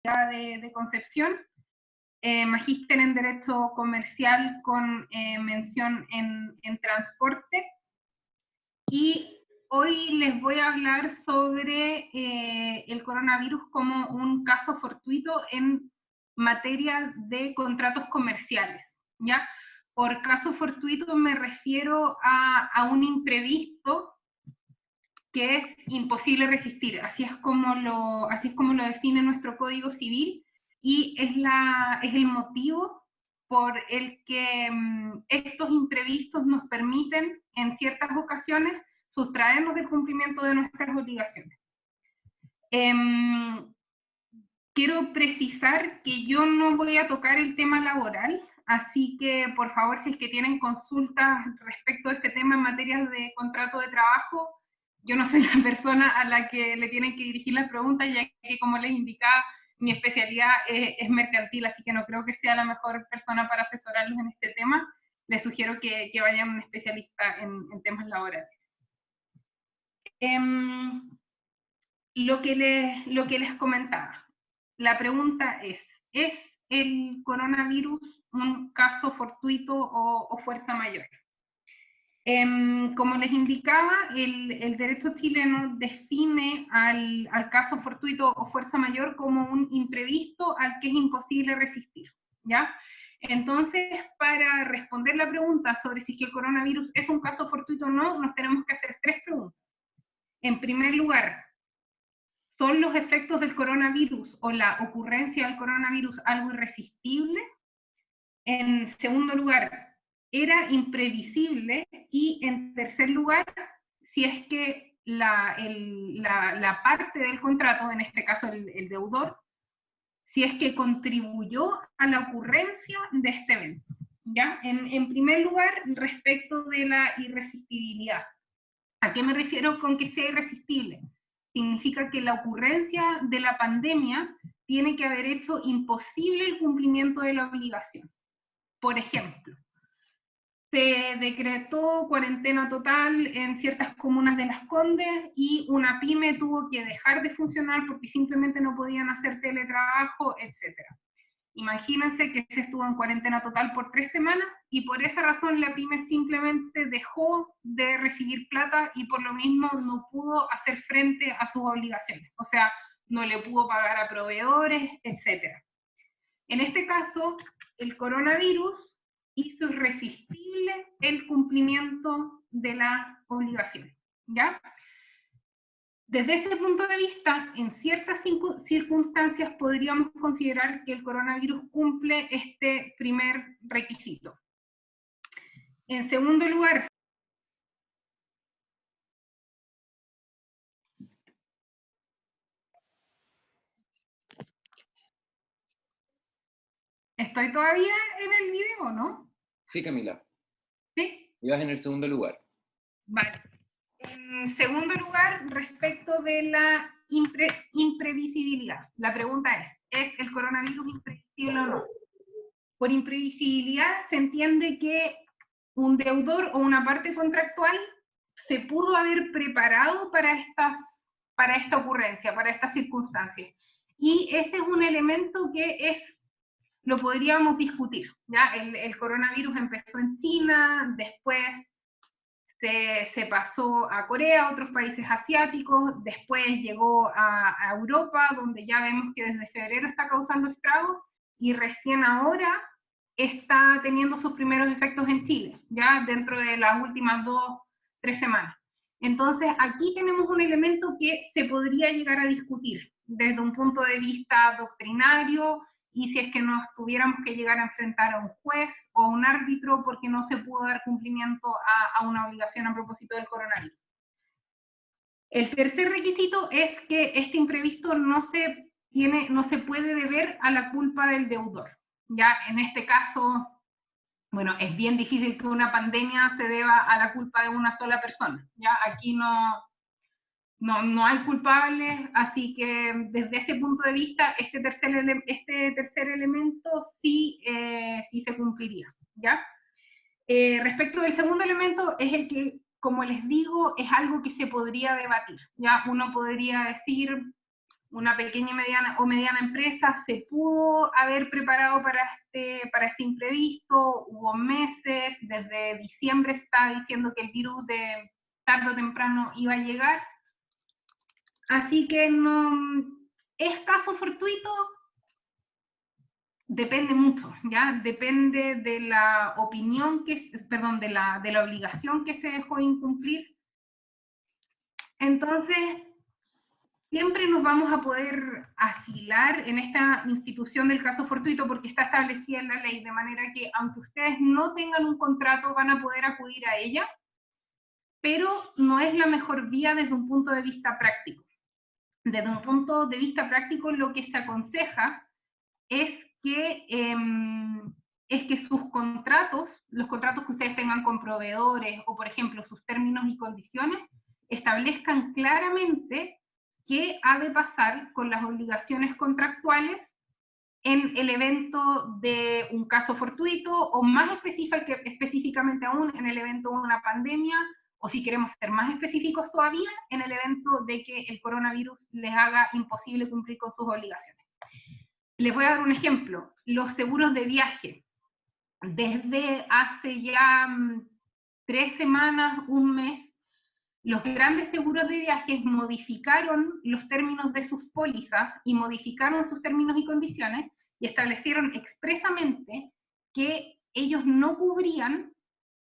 de Concepción, magíster en Derecho Comercial con mención en Transporte, y hoy les voy a hablar sobre el coronavirus como un caso fortuito en materia de contratos comerciales, ¿ya? Por caso fortuito me refiero a un imprevisto que es imposible resistir, así es como lo define nuestro Código Civil, y es el motivo por el que estos imprevistos nos permiten, en ciertas ocasiones, sustraernos del cumplimiento de nuestras obligaciones. Quiero precisar que yo no voy a tocar el tema laboral, así que por favor, si es que tienen consultas respecto a este tema en materia de contrato de trabajo, yo no soy la persona a la que le tienen que dirigir las preguntas, ya que, como les indicaba, mi especialidad es mercantil, así que no creo que sea la mejor persona para asesorarlos en este tema. Les sugiero que vayan a un especialista en temas laborales. Lo que les comentaba, la pregunta ¿es el coronavirus un caso fortuito o fuerza mayor? Como les indicaba, el derecho chileno define al caso fortuito o fuerza mayor como un imprevisto al que es imposible resistir, ¿ya? Entonces, para responder la pregunta sobre si es que el coronavirus es un caso fortuito o no, nos tenemos que hacer tres preguntas. En primer lugar, ¿son los efectos del coronavirus o la ocurrencia del coronavirus algo irresistible? En segundo lugar, ¿era imprevisible? Y en tercer lugar, si es que la parte del contrato, en este caso el deudor, si es que contribuyó a la ocurrencia de este evento. ¿Ya? En primer lugar, respecto de la irresistibilidad. ¿A qué me refiero con que sea irresistible? Significa que la ocurrencia de la pandemia tiene que haber hecho imposible el cumplimiento de la obligación. Por ejemplo, se decretó cuarentena total en ciertas comunas de Las Condes y una pyme tuvo que dejar de funcionar porque simplemente no podían hacer teletrabajo, etc. Imagínense que se estuvo en cuarentena total por 3 semanas y por esa razón la pyme simplemente dejó de recibir plata y por lo mismo no pudo hacer frente a sus obligaciones. O sea, no le pudo pagar a proveedores, etc. En este caso, el coronavirus hizo irresistible el cumplimiento de la obligación, ¿ya? Desde ese punto de vista, en ciertas circunstancias podríamos considerar que el coronavirus cumple este primer requisito. En segundo lugar, ¿estoy todavía en el video, no? Sí, Camila. ¿Sí? Ibas en el segundo lugar. Vale. En segundo lugar, respecto de la imprevisibilidad. La pregunta ¿es el coronavirus imprevisible o no? Por imprevisibilidad se entiende que un deudor o una parte contractual se pudo haber preparado para esta ocurrencia, para estas circunstancias. Y ese es un elemento que lo podríamos discutir, ¿ya? El coronavirus empezó en China, después se pasó a Corea, a otros países asiáticos, después llegó a Europa, donde ya vemos que desde febrero está causando estragos, y recién ahora está teniendo sus primeros efectos en Chile, ya dentro de las últimas 2-3 semanas. Entonces, aquí tenemos un elemento que se podría llegar a discutir desde un punto de vista doctrinario, y si es que nos tuviéramos que llegar a enfrentar a un juez o a un árbitro porque no se pudo dar cumplimiento a una obligación a propósito del coronavirus. El tercer requisito es que este imprevisto no se puede deber a la culpa del deudor. Ya en este caso, bueno, es bien difícil que una pandemia se deba a la culpa de una sola persona. Ya aquí no hay culpables, así que desde ese punto de vista, este tercer elemento sí se cumpliría, ¿ya? Respecto del segundo elemento, es el que, como les digo, es algo que se podría debatir, ¿ya? Uno podría decir, una pequeña o mediana empresa se pudo haber preparado para este imprevisto. Hubo meses, desde diciembre está diciendo que el virus de tarde o temprano iba a llegar. Así que no es caso fortuito, depende mucho, ¿ya? Depende de la opinión perdón, de la obligación que se dejó incumplir. Entonces, siempre nos vamos a poder asilar en esta institución del caso fortuito porque está establecida en la ley, de manera que aunque ustedes no tengan un contrato van a poder acudir a ella, pero no es la mejor vía desde un punto de vista práctico. Desde un punto de vista práctico, lo que se aconseja es que sus contratos, los contratos que ustedes tengan con proveedores o, por ejemplo, sus términos y condiciones, establezcan claramente qué ha de pasar con las obligaciones contractuales en el evento de un caso fortuito o más específicamente aún en el evento de una pandemia, o si queremos ser más específicos todavía, en el evento de que el coronavirus les haga imposible cumplir con sus obligaciones. Les voy a dar un ejemplo, los seguros de viaje. Desde hace ya 3 semanas, un mes, los grandes seguros de viajes modificaron los términos de sus pólizas y modificaron sus términos y condiciones y establecieron expresamente que ellos no cubrían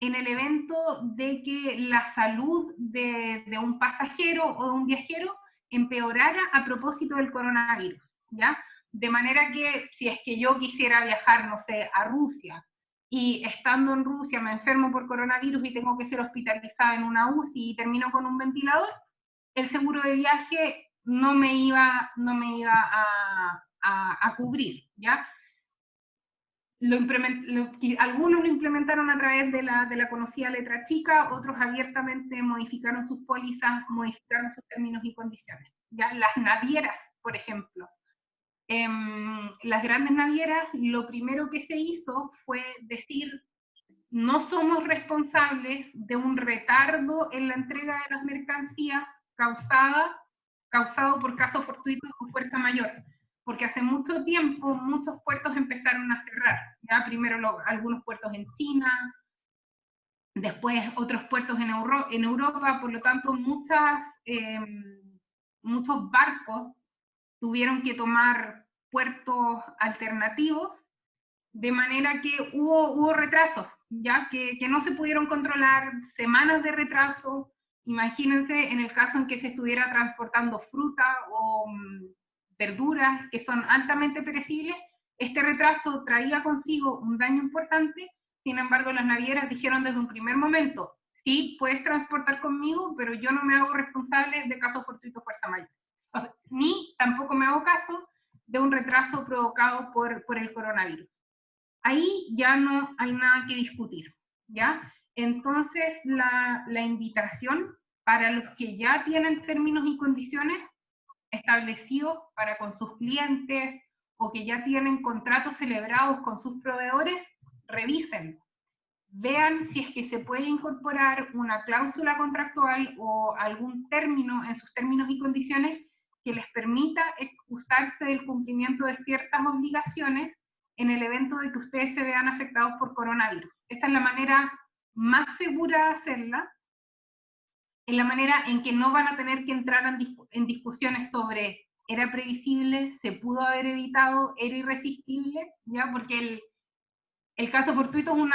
en el evento de que la salud de un pasajero o de un viajero empeorara a propósito del coronavirus, ¿ya? De manera que si es que yo quisiera viajar, no sé, a Rusia, y estando en Rusia me enfermo por coronavirus y tengo que ser hospitalizada en una UCI y termino con un ventilador, el seguro de viaje no me iba a cubrir, ¿ya? Algunos lo implementaron a través de la conocida letra chica, otros abiertamente modificaron sus pólizas, modificaron sus términos y condiciones. ¿Ya? Las navieras, por ejemplo. Las grandes navieras, lo primero que se hizo fue decir, no somos responsables de un retardo en la entrega de las mercancías causado por caso fortuito o fuerza mayor, porque hace mucho tiempo muchos puertos empezaron a cerrar, ¿ya? Primero algunos puertos en China, después otros puertos en Europa, por lo tanto muchos barcos tuvieron que tomar puertos alternativos, de manera que hubo retrasos, ya que no se pudieron controlar, semanas de retraso. Imagínense en el caso en que se estuviera transportando fruta o verduras que son altamente perecibles, este retraso traía consigo un daño importante. Sin embargo, las navieras dijeron desde un primer momento, sí, puedes transportar conmigo, pero yo no me hago responsable de caso fortuito fuerza mayor. O sea, ni tampoco me hago caso de un retraso provocado por el coronavirus. Ahí ya no hay nada que discutir, ¿ya? Entonces, la invitación para los que ya tienen términos y condiciones establecidos para con sus clientes o que ya tienen contratos celebrados con sus proveedores, revisen, vean si es que se puede incorporar una cláusula contractual o algún término en sus términos y condiciones que les permita excusarse del cumplimiento de ciertas obligaciones en el evento de que ustedes se vean afectados por coronavirus. Esta es la manera más segura de hacerla, es la manera en que no van a tener que entrar en discusiones sobre era previsible, se pudo haber evitado, era irresistible, ¿ya? Porque el caso fortuito es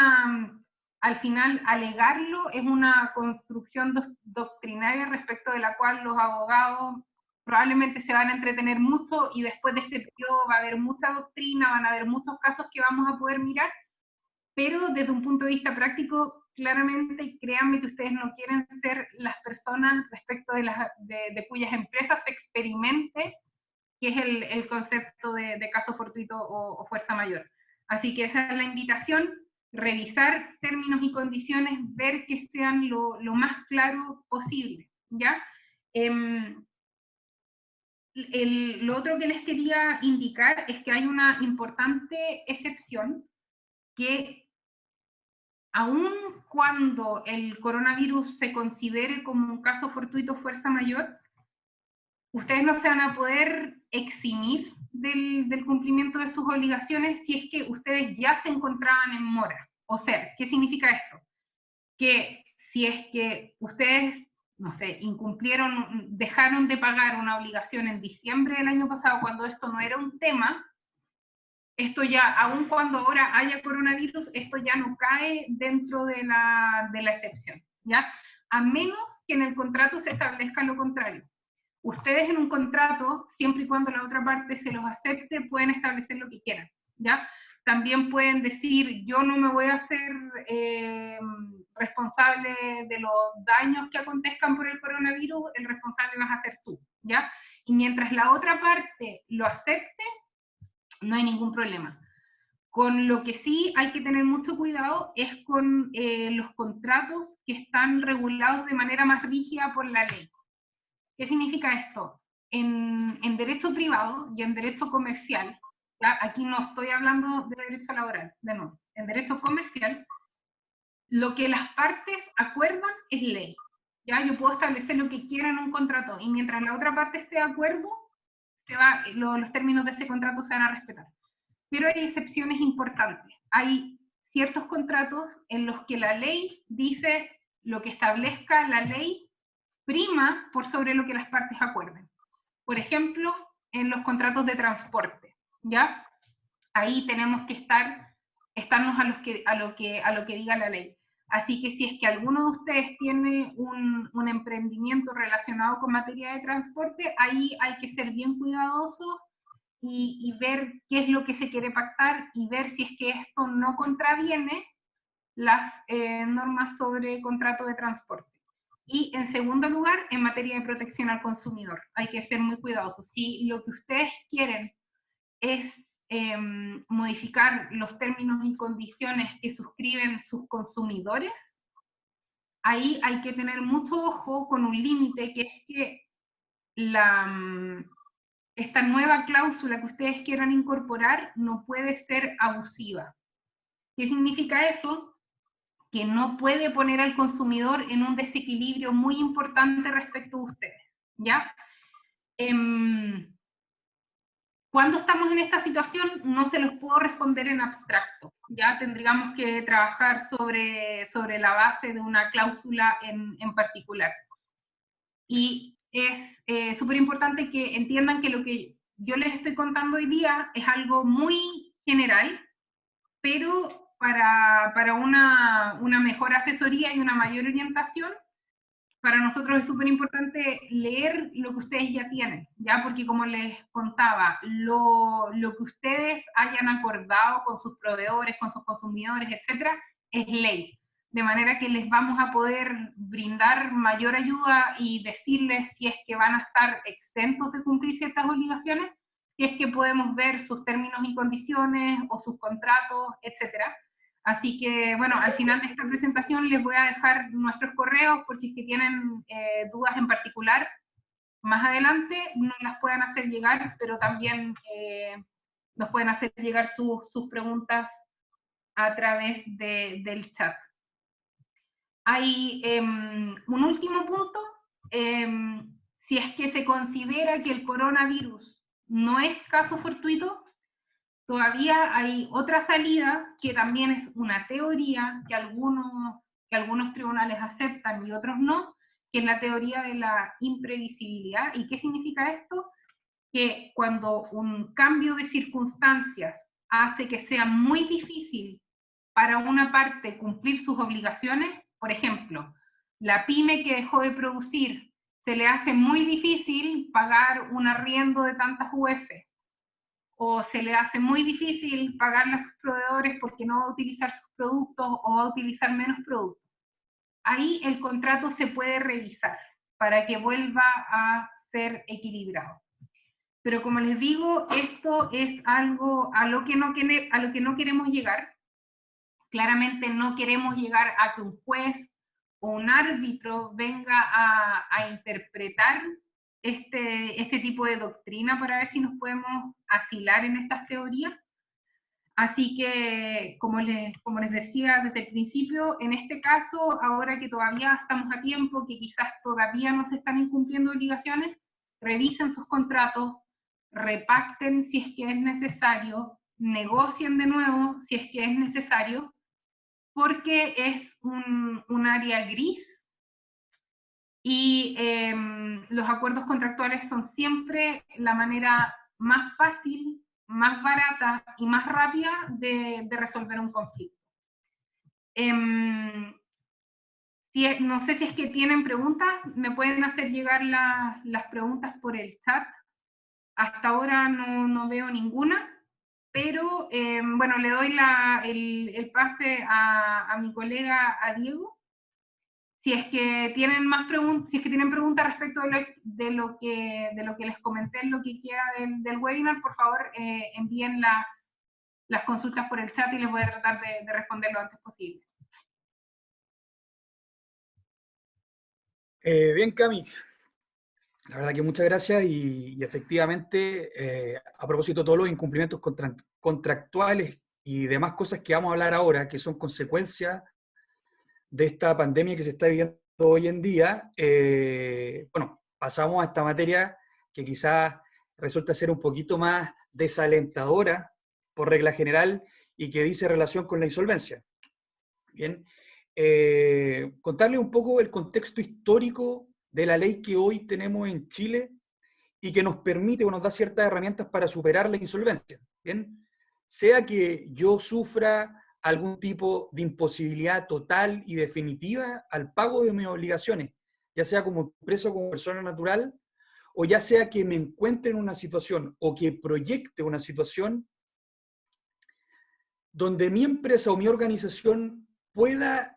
al final alegarlo es una construcción doctrinaria respecto de la cual los abogados probablemente se van a entretener mucho y después de este periodo va a haber mucha doctrina, van a haber muchos casos que vamos a poder mirar, pero desde un punto de vista práctico, claramente, créanme que ustedes no quieren ser las personas respecto de cuyas empresas se experimente, que es el concepto de caso fortuito o fuerza mayor. Así que esa es la invitación, revisar términos y condiciones, ver que sean lo más claro posible, ¿ya? Lo otro que les quería indicar es que hay una importante excepción que aun cuando el coronavirus se considere como un caso fortuito fuerza mayor, ustedes no se van a poder eximir del cumplimiento de sus obligaciones si es que ustedes ya se encontraban en mora. O sea, ¿qué significa esto? Que si es que ustedes, no sé, incumplieron, dejaron de pagar una obligación en diciembre del año pasado cuando esto no era un tema, esto ya, aun cuando ahora haya coronavirus, esto ya no cae dentro de la excepción, ¿ya? A menos que en el contrato se establezca lo contrario. Ustedes en un contrato, siempre y cuando la otra parte se los acepte, pueden establecer lo que quieran, ¿ya? También pueden decir, yo no me voy a hacer responsable de los daños que acontezcan por el coronavirus, el responsable vas a ser tú, ¿ya? Y mientras la otra parte lo acepte, no hay ningún problema. Con lo que sí hay que tener mucho cuidado es con los contratos que están regulados de manera más rígida por la ley. ¿Qué significa esto? En derecho privado y en derecho comercial, ¿ya? Aquí no estoy hablando de derecho laboral, de nuevo, en derecho comercial, lo que las partes acuerdan es ley. ¿Ya? Yo puedo establecer lo que quiera en un contrato y mientras la otra parte esté de acuerdo, los términos de ese contrato se van a respetar. Pero hay excepciones importantes. Hay ciertos contratos en los que la ley dice lo que establezca la ley prima por sobre lo que las partes acuerden. Por ejemplo, en los contratos de transporte, ¿ya? Ahí tenemos que estarnos a lo que diga la ley. Así que si es que alguno de ustedes tiene un emprendimiento relacionado con materia de transporte, ahí hay que ser bien cuidadosos y ver qué es lo que se quiere pactar y ver si es que esto no contraviene las normas sobre contrato de transporte. Y en segundo lugar, en materia de protección al consumidor, hay que ser muy cuidadosos. Si lo que ustedes quieren es modificar los términos y condiciones que suscriben sus consumidores, ahí hay que tener mucho ojo con un límite, que es que esta nueva cláusula que ustedes quieran incorporar no puede ser abusiva. ¿Qué significa eso? Que no puede poner al consumidor en un desequilibrio muy importante respecto a ustedes, ¿ya? Cuando estamos en esta situación no se los puedo responder en abstracto, ya tendríamos que trabajar sobre la base de una cláusula en particular. Y es súper importante que entiendan que lo que yo les estoy contando hoy día es algo muy general, pero para una mejor asesoría y una mayor orientación, para nosotros es súper importante leer lo que ustedes ya tienen, ¿ya? Porque como les contaba, lo que ustedes hayan acordado con sus proveedores, con sus consumidores, etcétera, es ley. De manera que les vamos a poder brindar mayor ayuda y decirles si es que van a estar exentos de cumplir ciertas obligaciones, si es que podemos ver sus términos y condiciones o sus contratos, etcétera. Así que, bueno, al final de esta presentación les voy a dejar nuestros correos por si es que tienen dudas en particular. Más adelante nos las puedan hacer llegar, pero también nos pueden hacer llegar sus preguntas a través del chat. Hay un último punto. Si es que se considera que el coronavirus no es caso fortuito, todavía hay otra salida que también es una teoría que algunos tribunales aceptan y otros no, que es la teoría de la imprevisibilidad. ¿Y qué significa esto? Que cuando un cambio de circunstancias hace que sea muy difícil para una parte cumplir sus obligaciones, por ejemplo, la pyme que dejó de producir, se le hace muy difícil pagar un arriendo de tantas UF, o se le hace muy difícil pagarle a sus proveedores porque no va a utilizar sus productos o va a utilizar menos productos. Ahí el contrato se puede revisar para que vuelva a ser equilibrado. Pero como les digo, esto es algo a lo que no queremos llegar. Claramente no queremos llegar a que un juez o un árbitro venga a interpretar este tipo de doctrina para ver si nos podemos asilar en estas teorías. Así que, como les decía desde el principio, en este caso, ahora que todavía estamos a tiempo, que quizás todavía no se están incumpliendo obligaciones, revisen sus contratos, repacten si es que es necesario, negocien de nuevo si es que es necesario, porque es un área gris y los acuerdos contractuales son siempre la manera más fácil, más barata y más rápida de resolver un conflicto. No sé si es que tienen preguntas, me pueden hacer llegar las preguntas por el chat. Hasta ahora no veo ninguna, pero bueno, le doy el pase a mi colega, a Diego. Si es que tienen más preguntas, si es que tienen preguntas respecto de lo que les comenté en lo que queda del webinar, por favor envíen las consultas por el chat y les voy a tratar de responder lo antes posible. Bien, Cami. La verdad que muchas gracias y efectivamente, a propósito de todos los incumplimientos contractuales y demás cosas que vamos a hablar ahora, que son consecuencias de esta pandemia que se está viviendo hoy en día, bueno, pasamos a esta materia que quizás resulta ser un poquito más desalentadora por regla general y que dice relación con la insolvencia. Bien, contarles un poco el contexto histórico de la ley que hoy tenemos en Chile y que nos permite o nos da ciertas herramientas para superar la insolvencia. Bien, sea que yo sufra algún tipo de imposibilidad total y definitiva al pago de mis obligaciones, ya sea como empresa o como persona natural, o ya sea que me encuentre en una situación o que proyecte una situación donde mi empresa o mi organización pueda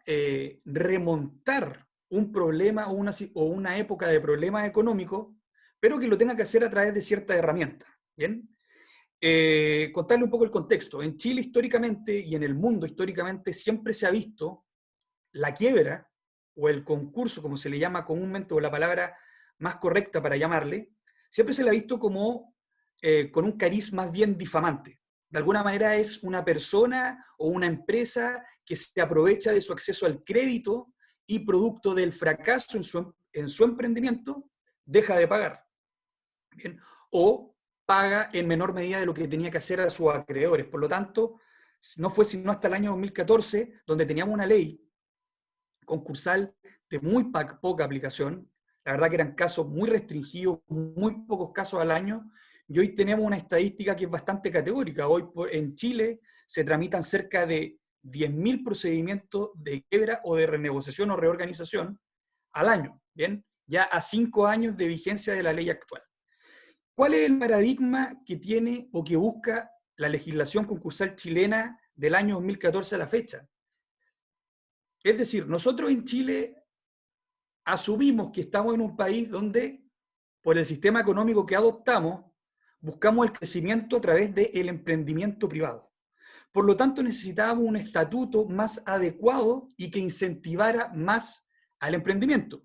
remontar un problema o una época de problemas económicos, pero que lo tenga que hacer a través de ciertas herramientas. ¿Bien? Contarle un poco el contexto. En Chile históricamente y en el mundo históricamente siempre se ha visto la quiebra o el concurso, como se le llama comúnmente, o la palabra más correcta para llamarle, siempre se le ha visto como con un cariz más bien difamante. De alguna manera es una persona o una empresa que se aprovecha de su acceso al crédito y producto del fracaso en su emprendimiento, deja de pagar. ¿Bien? O paga en menor medida de lo que tenía que hacer a sus acreedores. Por lo tanto, no fue sino hasta el año 2014 donde teníamos una ley concursal de muy poca aplicación. La verdad que eran casos muy restringidos, muy pocos casos al año, y hoy tenemos una estadística que es bastante categórica. Hoy en Chile se tramitan cerca de 10.000 procedimientos de quiebra o de renegociación o reorganización al año, ¿bien? Ya a 5 años de vigencia de la ley actual. ¿Cuál es el paradigma que tiene o que busca la legislación concursal chilena del año 2014 a la fecha? Es decir, nosotros en Chile asumimos que estamos en un país donde, por el sistema económico que adoptamos, buscamos el crecimiento a través del emprendimiento privado. Por lo tanto, necesitábamos un estatuto más adecuado y que incentivara más al emprendimiento.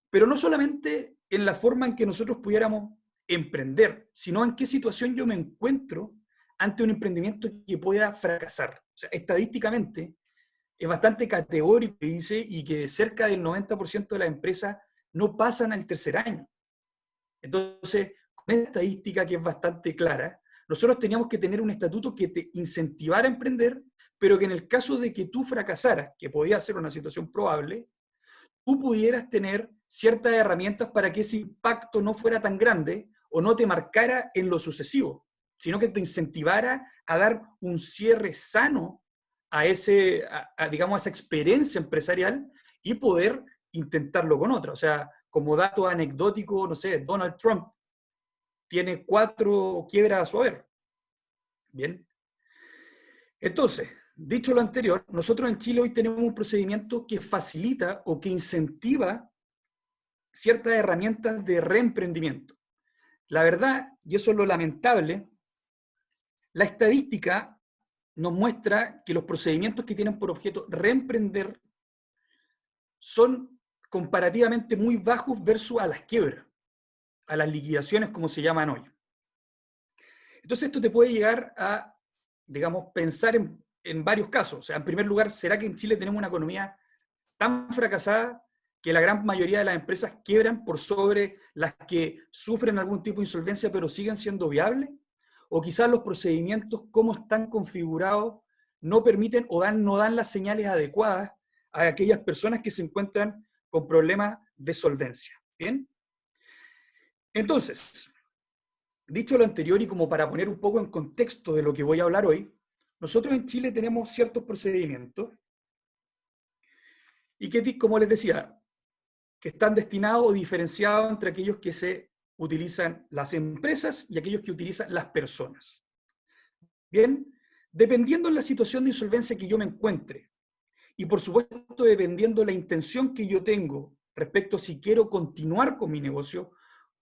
Pero no solamente en la forma en que nosotros pudiéramos emprender, sino en qué situación yo me encuentro ante un emprendimiento que pueda fracasar. O sea, estadísticamente es bastante categórico y dice y que cerca del 90% de las empresas no pasan al tercer año. Entonces, con esta estadística que es bastante clara, nosotros teníamos que tener un estatuto que te incentivara a emprender, pero que en el caso de que tú fracasaras, que podía ser una situación probable, tú pudieras tener ciertas herramientas para que ese impacto no fuera tan grande o no te marcara en lo sucesivo, sino que te incentivara a dar un cierre sano a digamos, a esa experiencia empresarial y poder intentarlo con otra. O sea, como dato anecdótico, no sé, Donald Trump tiene 4 quiebras a su haber. Bien. Entonces, dicho lo anterior, nosotros en Chile hoy tenemos un procedimiento que facilita o que incentiva ciertas herramientas de reemprendimiento. La verdad, y eso es lo lamentable, la estadística nos muestra que los procedimientos que tienen por objeto reemprender son comparativamente muy bajos versus a las quiebras, a las liquidaciones como se llaman hoy. Entonces esto te puede llegar a, digamos, pensar en varios casos. O sea, en primer lugar, ¿será que en Chile tenemos una economía tan fracasada que la gran mayoría de las empresas quiebran por sobre las que sufren algún tipo de insolvencia pero siguen siendo viables? ¿O quizás los procedimientos, como están configurados, no permiten o no dan las señales adecuadas a aquellas personas que se encuentran con problemas de solvencia? ¿Bien? Entonces, dicho lo anterior y como para poner un poco en contexto de lo que voy a hablar hoy, nosotros en Chile tenemos ciertos procedimientos y que, como les decía, que están destinados o diferenciados entre aquellos que se utilizan las empresas y aquellos que utilizan las personas. Bien, dependiendo de la situación de insolvencia que yo me encuentre, y por supuesto dependiendo de la intención que yo tengo respecto a si quiero continuar con mi negocio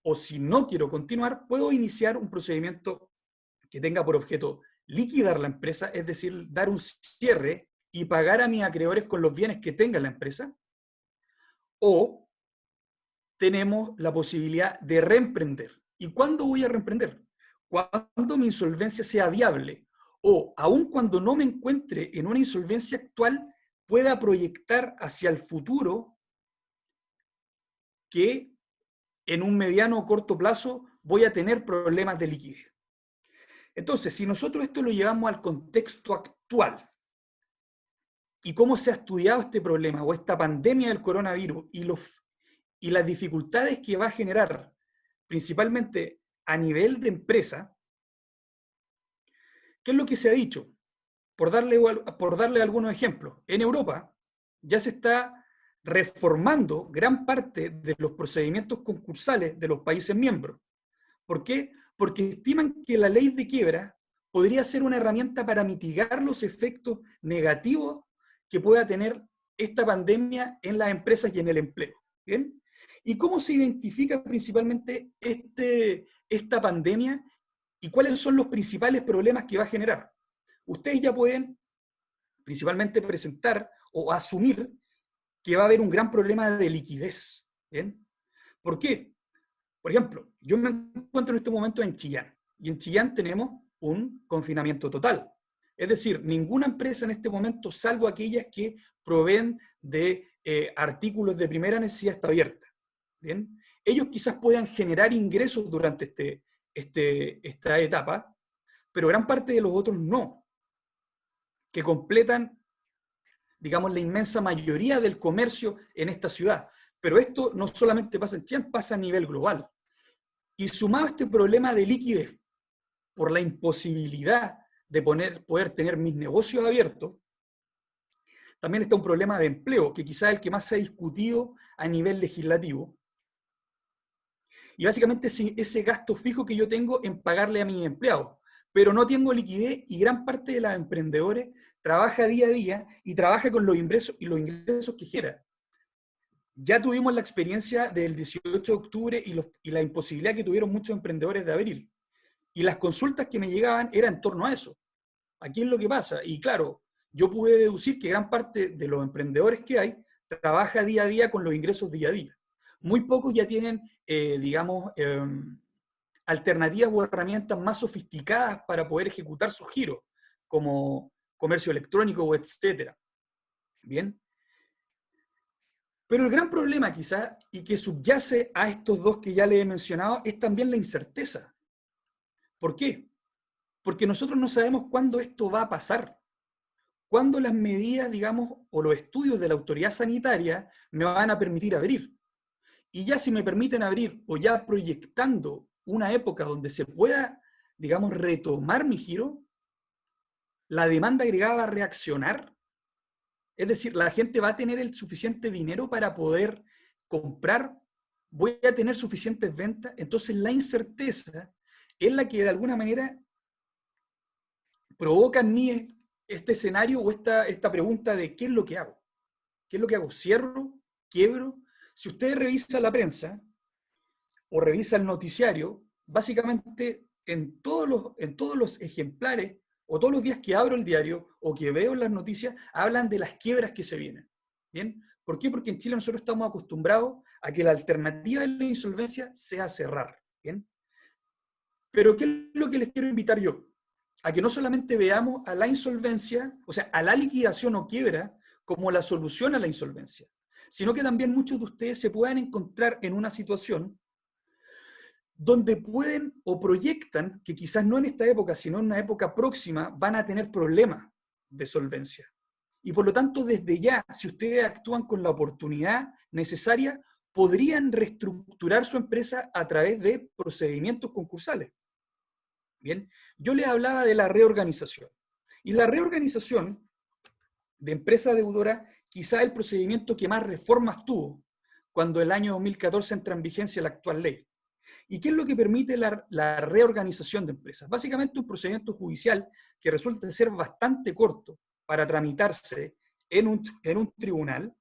o si no quiero continuar, puedo iniciar un procedimiento que tenga por objeto liquidar la empresa, es decir, dar un cierre y pagar a mis acreedores con los bienes que tenga la empresa, o tenemos la posibilidad de reemprender. ¿Y cuándo voy a reemprender? Cuando mi insolvencia sea viable, o aun cuando no me encuentre en una insolvencia actual, pueda proyectar hacia el futuro que en un mediano o corto plazo voy a tener problemas de liquidez. Entonces, si nosotros esto lo llevamos al contexto actual y cómo se ha estudiado este problema o esta pandemia del coronavirus y las dificultades que va a generar, principalmente a nivel de empresa, ¿qué es lo que se ha dicho? Por darle algunos ejemplos, en Europa ya se está reformando gran parte de los procedimientos concursales de los países miembros. ¿Por qué? Porque estiman que la ley de quiebra podría ser una herramienta para mitigar los efectos negativos que pueda tener esta pandemia en las empresas y en el empleo. ¿Bien? ¿Y cómo se identifica principalmente esta pandemia y cuáles son los principales problemas que va a generar? Ustedes ya pueden principalmente presentar o asumir que va a haber un gran problema de liquidez. ¿Bien? ¿Por qué? Por ejemplo, yo me encuentro en este momento en Chillán, y en Chillán tenemos un confinamiento total. Es decir, ninguna empresa en este momento, salvo aquellas que proveen de artículos de primera necesidad, está abierta. ¿Bien? Ellos quizás puedan generar ingresos durante esta etapa, pero gran parte de los otros no, que completan, digamos, la inmensa mayoría del comercio en esta ciudad. Pero esto no solamente pasa en Chillán, pasa a nivel global. Y sumado a este problema de liquidez, por la imposibilidad de poder tener mis negocios abiertos, también está un problema de empleo, que quizás es el que más se ha discutido a nivel legislativo. Y básicamente es ese gasto fijo que yo tengo en pagarle a mis empleados, pero no tengo liquidez y gran parte de los emprendedores trabaja día a día y trabaja con los ingresos que genera. Ya tuvimos la experiencia del 18 de octubre y la imposibilidad que tuvieron muchos emprendedores de abrir. Y las consultas que me llegaban eran en torno a eso. Aquí es lo que pasa. Y claro, yo pude deducir que gran parte de los emprendedores que hay trabaja día a día con los ingresos día a día. Muy pocos ya tienen, digamos, alternativas o herramientas más sofisticadas para poder ejecutar sus giros, como comercio electrónico o etcétera. Bien. Pero el gran problema quizás, y que subyace a estos dos que ya les he mencionado, es también la incerteza. ¿Por qué? Porque nosotros no sabemos cuándo esto va a pasar. Cuándo las medidas, digamos, o los estudios de la autoridad sanitaria me van a permitir abrir. Y ya si me permiten abrir, o ya proyectando una época donde se pueda, digamos, retomar mi giro, la demanda agregada va a reaccionar. Es decir, la gente va a tener el suficiente dinero para poder comprar, voy a tener suficientes ventas. Entonces la incerteza es la que de alguna manera provoca en mí este escenario o esta pregunta de ¿qué es lo que hago? ¿Qué es lo que hago? ¿Cierro? ¿Quiebro? Si usted revisa la prensa o revisa el noticiario, básicamente en todos los ejemplares o todos los días que abro el diario o que veo las noticias, hablan de las quiebras que se vienen. ¿Bien? ¿Por qué? Porque en Chile nosotros estamos acostumbrados a que la alternativa de la insolvencia sea cerrar. ¿Bien? Pero ¿qué es lo que les quiero invitar yo? A que no solamente veamos a la insolvencia, o sea, a la liquidación o quiebra como la solución a la insolvencia, sino que también muchos de ustedes se puedan encontrar en una situación donde pueden o proyectan que quizás no en esta época, sino en una época próxima, van a tener problemas de solvencia. Y por lo tanto, desde ya, si ustedes actúan con la oportunidad necesaria, podrían reestructurar su empresa a través de procedimientos concursales. Bien, yo les hablaba de la reorganización. Y la reorganización de empresa deudora, quizá el procedimiento que más reformas tuvo cuando el año 2014 entra en vigencia la actual ley. ¿Y qué es lo que permite la reorganización de empresas? Básicamente un procedimiento judicial que resulta ser bastante corto para tramitarse en un tribunal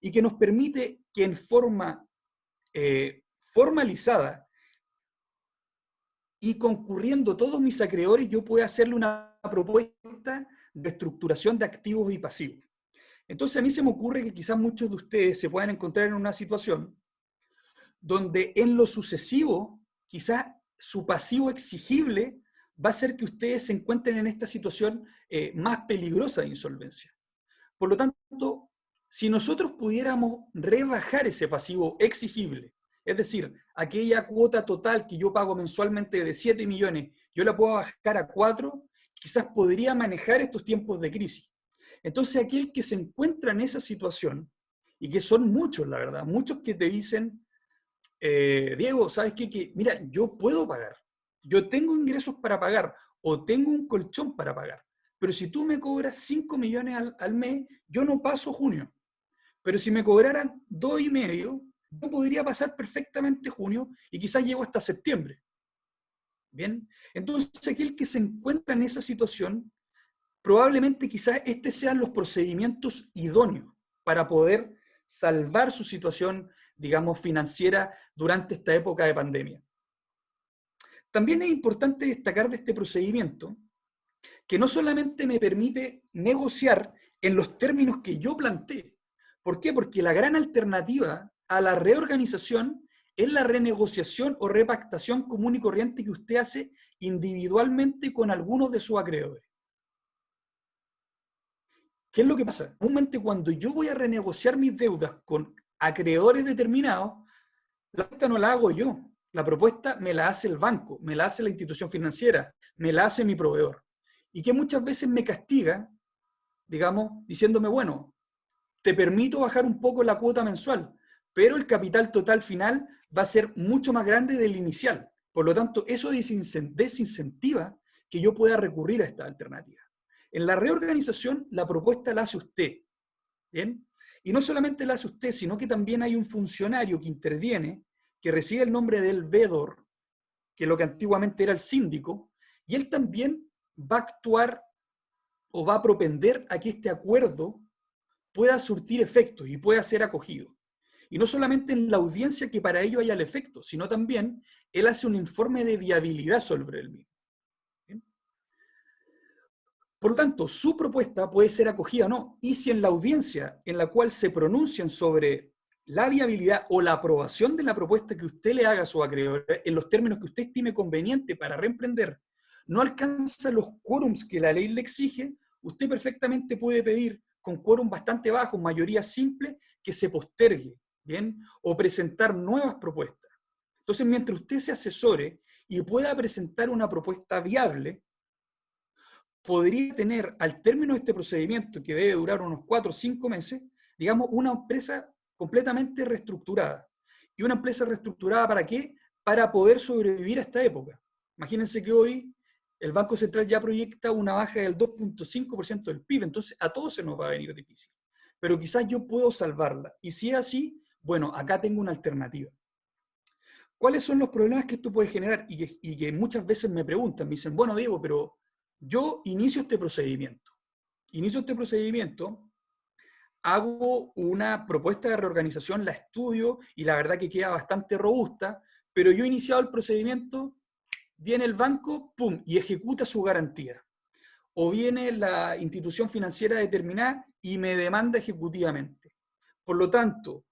y que nos permite que en forma formalizada y concurriendo todos mis acreedores, yo pueda hacerle una propuesta de estructuración de activos y pasivos. Entonces a mí se me ocurre que quizás muchos de ustedes se puedan encontrar en una situación donde en lo sucesivo, quizás su pasivo exigible va a ser que ustedes se encuentren en esta situación más peligrosa de insolvencia. Por lo tanto, si nosotros pudiéramos rebajar ese pasivo exigible, es decir, aquella cuota total que yo pago mensualmente de 7 millones, yo la puedo bajar a 4, quizás podría manejar estos tiempos de crisis. Entonces, aquel que se encuentra en esa situación, y que son muchos, la verdad, muchos que te dicen, Diego, ¿sabes qué? Que, mira, yo puedo pagar, yo tengo ingresos para pagar, o tengo un colchón para pagar, pero si tú me cobras 5 millones al mes, yo no paso junio. Pero si me cobraran 2,5, yo podría pasar perfectamente junio y quizás llego hasta septiembre. Bien, entonces aquel que se encuentra en esa situación, probablemente quizás sean los procedimientos idóneos para poder salvar su situación, digamos, financiera durante esta época de pandemia. También es importante destacar de este procedimiento que no solamente me permite negociar en los términos que yo planteé. ¿Por qué? Porque la gran alternativa a la reorganización es la renegociación o repactación común y corriente que usted hace individualmente con algunos de sus acreedores. ¿Qué es lo que pasa? Comúnmente cuando yo voy a renegociar mis deudas con acreedores determinados, la propuesta no la hago yo. La propuesta me la hace el banco, me la hace la institución financiera, me la hace mi proveedor. Y que muchas veces me castiga, digamos, diciéndome, bueno, te permito bajar un poco la cuota mensual, pero el capital total final va a ser mucho más grande del inicial. Por lo tanto, eso desincentiva que yo pueda recurrir a esta alternativa. En la reorganización, la propuesta la hace usted, ¿bien? Y no solamente la hace usted, sino que también hay un funcionario que interviene, que recibe el nombre del veedor, que es lo que antiguamente era el síndico, y él también va a actuar o va a propender a que este acuerdo pueda surtir efectos y pueda ser acogido. Y no solamente en la audiencia que para ello haya el efecto, sino también él hace un informe de viabilidad sobre el mismo. ¿Bien? Por lo tanto, su propuesta puede ser acogida o no, y si en la audiencia en la cual se pronuncian sobre la viabilidad o la aprobación de la propuesta que usted le haga a su acreedor en los términos que usted estime conveniente para reemprender, no alcanza los quórums que la ley le exige, usted perfectamente puede pedir con quórum bastante bajo, mayoría simple, que se postergue, ¿bien? O presentar nuevas propuestas. Entonces, mientras usted se asesore y pueda presentar una propuesta viable, podría tener, al término de este procedimiento, que debe durar unos 4 o 5 meses, digamos, una empresa completamente reestructurada. ¿Y una empresa reestructurada para qué? Para poder sobrevivir a esta época. Imagínense que hoy el Banco Central ya proyecta una baja del 2,5% del PIB, entonces a todos se nos va a venir difícil. Pero quizás yo puedo salvarla. Y si es así, bueno, acá tengo una alternativa. ¿Cuáles son los problemas que esto puede generar? Y que muchas veces me preguntan, me dicen, bueno, Diego, pero yo inicio este procedimiento. Hago una propuesta de reorganización, la estudio y la verdad que queda bastante robusta, pero yo he iniciado el procedimiento, viene el banco, pum, y ejecuta su garantía. O viene la institución financiera determinada y me demanda ejecutivamente. Por lo tanto,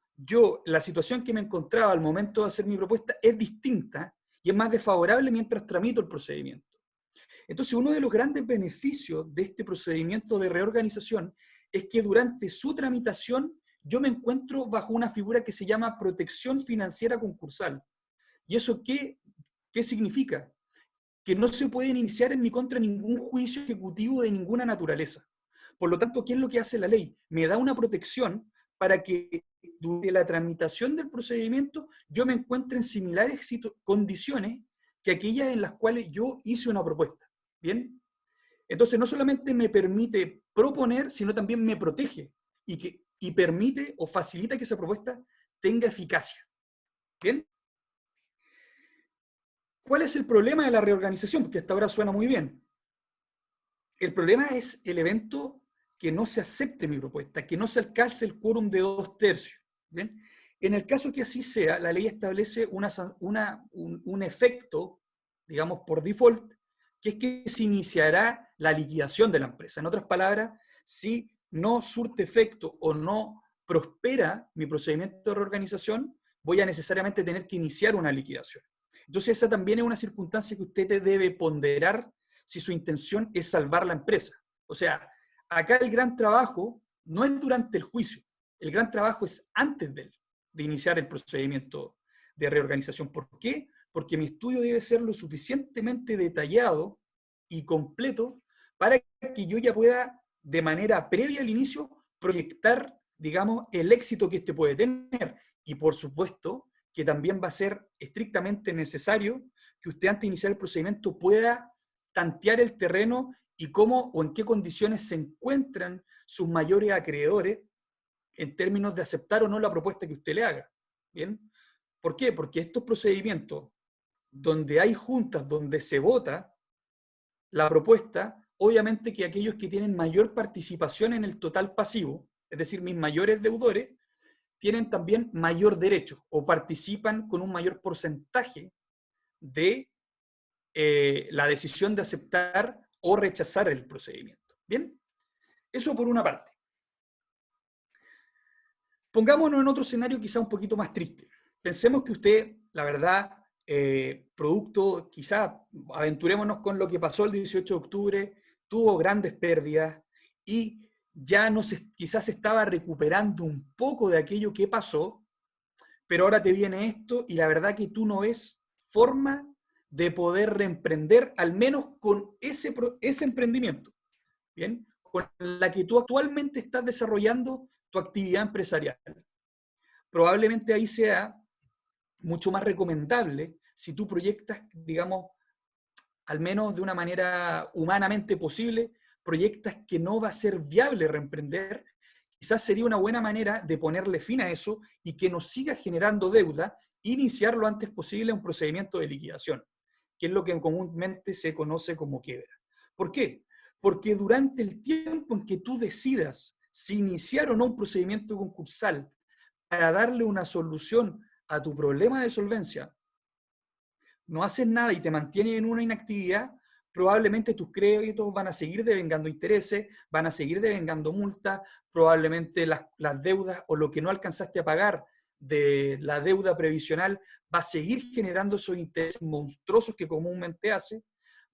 la situación que me encontraba al momento de hacer mi propuesta es distinta y es más desfavorable mientras tramito el procedimiento. Entonces, uno de los grandes beneficios de este procedimiento de reorganización es que durante su tramitación yo me encuentro bajo una figura que se llama protección financiera concursal. ¿Y eso qué significa? Que no se pueden iniciar en mi contra ningún juicio ejecutivo de ninguna naturaleza. Por lo tanto, ¿qué es lo que hace la ley? Me da una protección para que durante la tramitación del procedimiento yo me encuentre en similares condiciones que aquellas en las cuales yo hice una propuesta. ¿Bien? Entonces, no solamente me permite proponer, sino también me protege y permite o facilita que esa propuesta tenga eficacia. ¿Bien? ¿Cuál es el problema de la reorganización? Porque hasta ahora suena muy bien. El problema es el evento que no se acepte mi propuesta, que no se alcance el quórum de 2/3. ¿Bien? En el caso que así sea, la ley establece un efecto, digamos, por default, que es que se iniciará la liquidación de la empresa. En otras palabras, si no surte efecto o no prospera mi procedimiento de reorganización, voy a necesariamente tener que iniciar una liquidación. Entonces, esa también es una circunstancia que usted debe ponderar si su intención es salvar la empresa. O sea, acá el gran trabajo no es durante el juicio, el gran trabajo es antes de iniciar el procedimiento de reorganización. ¿Por qué? Porque mi estudio debe ser lo suficientemente detallado y completo para que yo ya pueda, de manera previa al inicio, proyectar, digamos, el éxito que este puede tener. Y por supuesto, que también va a ser estrictamente necesario que usted antes de iniciar el procedimiento pueda tantear el terreno y cómo o en qué condiciones se encuentran sus mayores acreedores en términos de aceptar o no la propuesta que usted le haga. ¿Bien? ¿Por qué? Porque estos procedimientos donde hay juntas, donde se vota la propuesta, obviamente que aquellos que tienen mayor participación en el total pasivo, es decir, mis mayores deudores, tienen también mayor derecho o participan con un mayor porcentaje de la decisión de aceptar o rechazar el procedimiento. ¿Bien? Eso por una parte. Pongámonos en otro escenario quizá un poquito más triste. Pensemos que usted, la verdad, producto, quizá aventurémonos con lo que pasó el 18 de octubre, tuvo grandes pérdidas y ya no quizás estaba recuperando un poco de aquello que pasó, pero ahora te viene esto y la verdad que tú no ves forma de poder reemprender, al menos con ese emprendimiento, ¿bien? Con la que tú actualmente estás desarrollando tu actividad empresarial. Probablemente ahí sea mucho más recomendable si tú proyectas, digamos, al menos de una manera humanamente posible, proyectas que no va a ser viable reemprender, quizás sería una buena manera de ponerle fin a eso y que nos siga generando deuda e iniciar lo antes posible un procedimiento de liquidación, que es lo que comúnmente se conoce como quiebra. ¿Por qué? Porque durante el tiempo en que tú decidas si iniciar o no un procedimiento concursal para darle una solución a tu problema de solvencia, no haces nada y te mantienes en una inactividad, probablemente tus créditos van a seguir devengando intereses, van a seguir devengando multas, probablemente las deudas o lo que no alcanzaste a pagar de la deuda previsional va a seguir generando esos intereses monstruosos que comúnmente hace,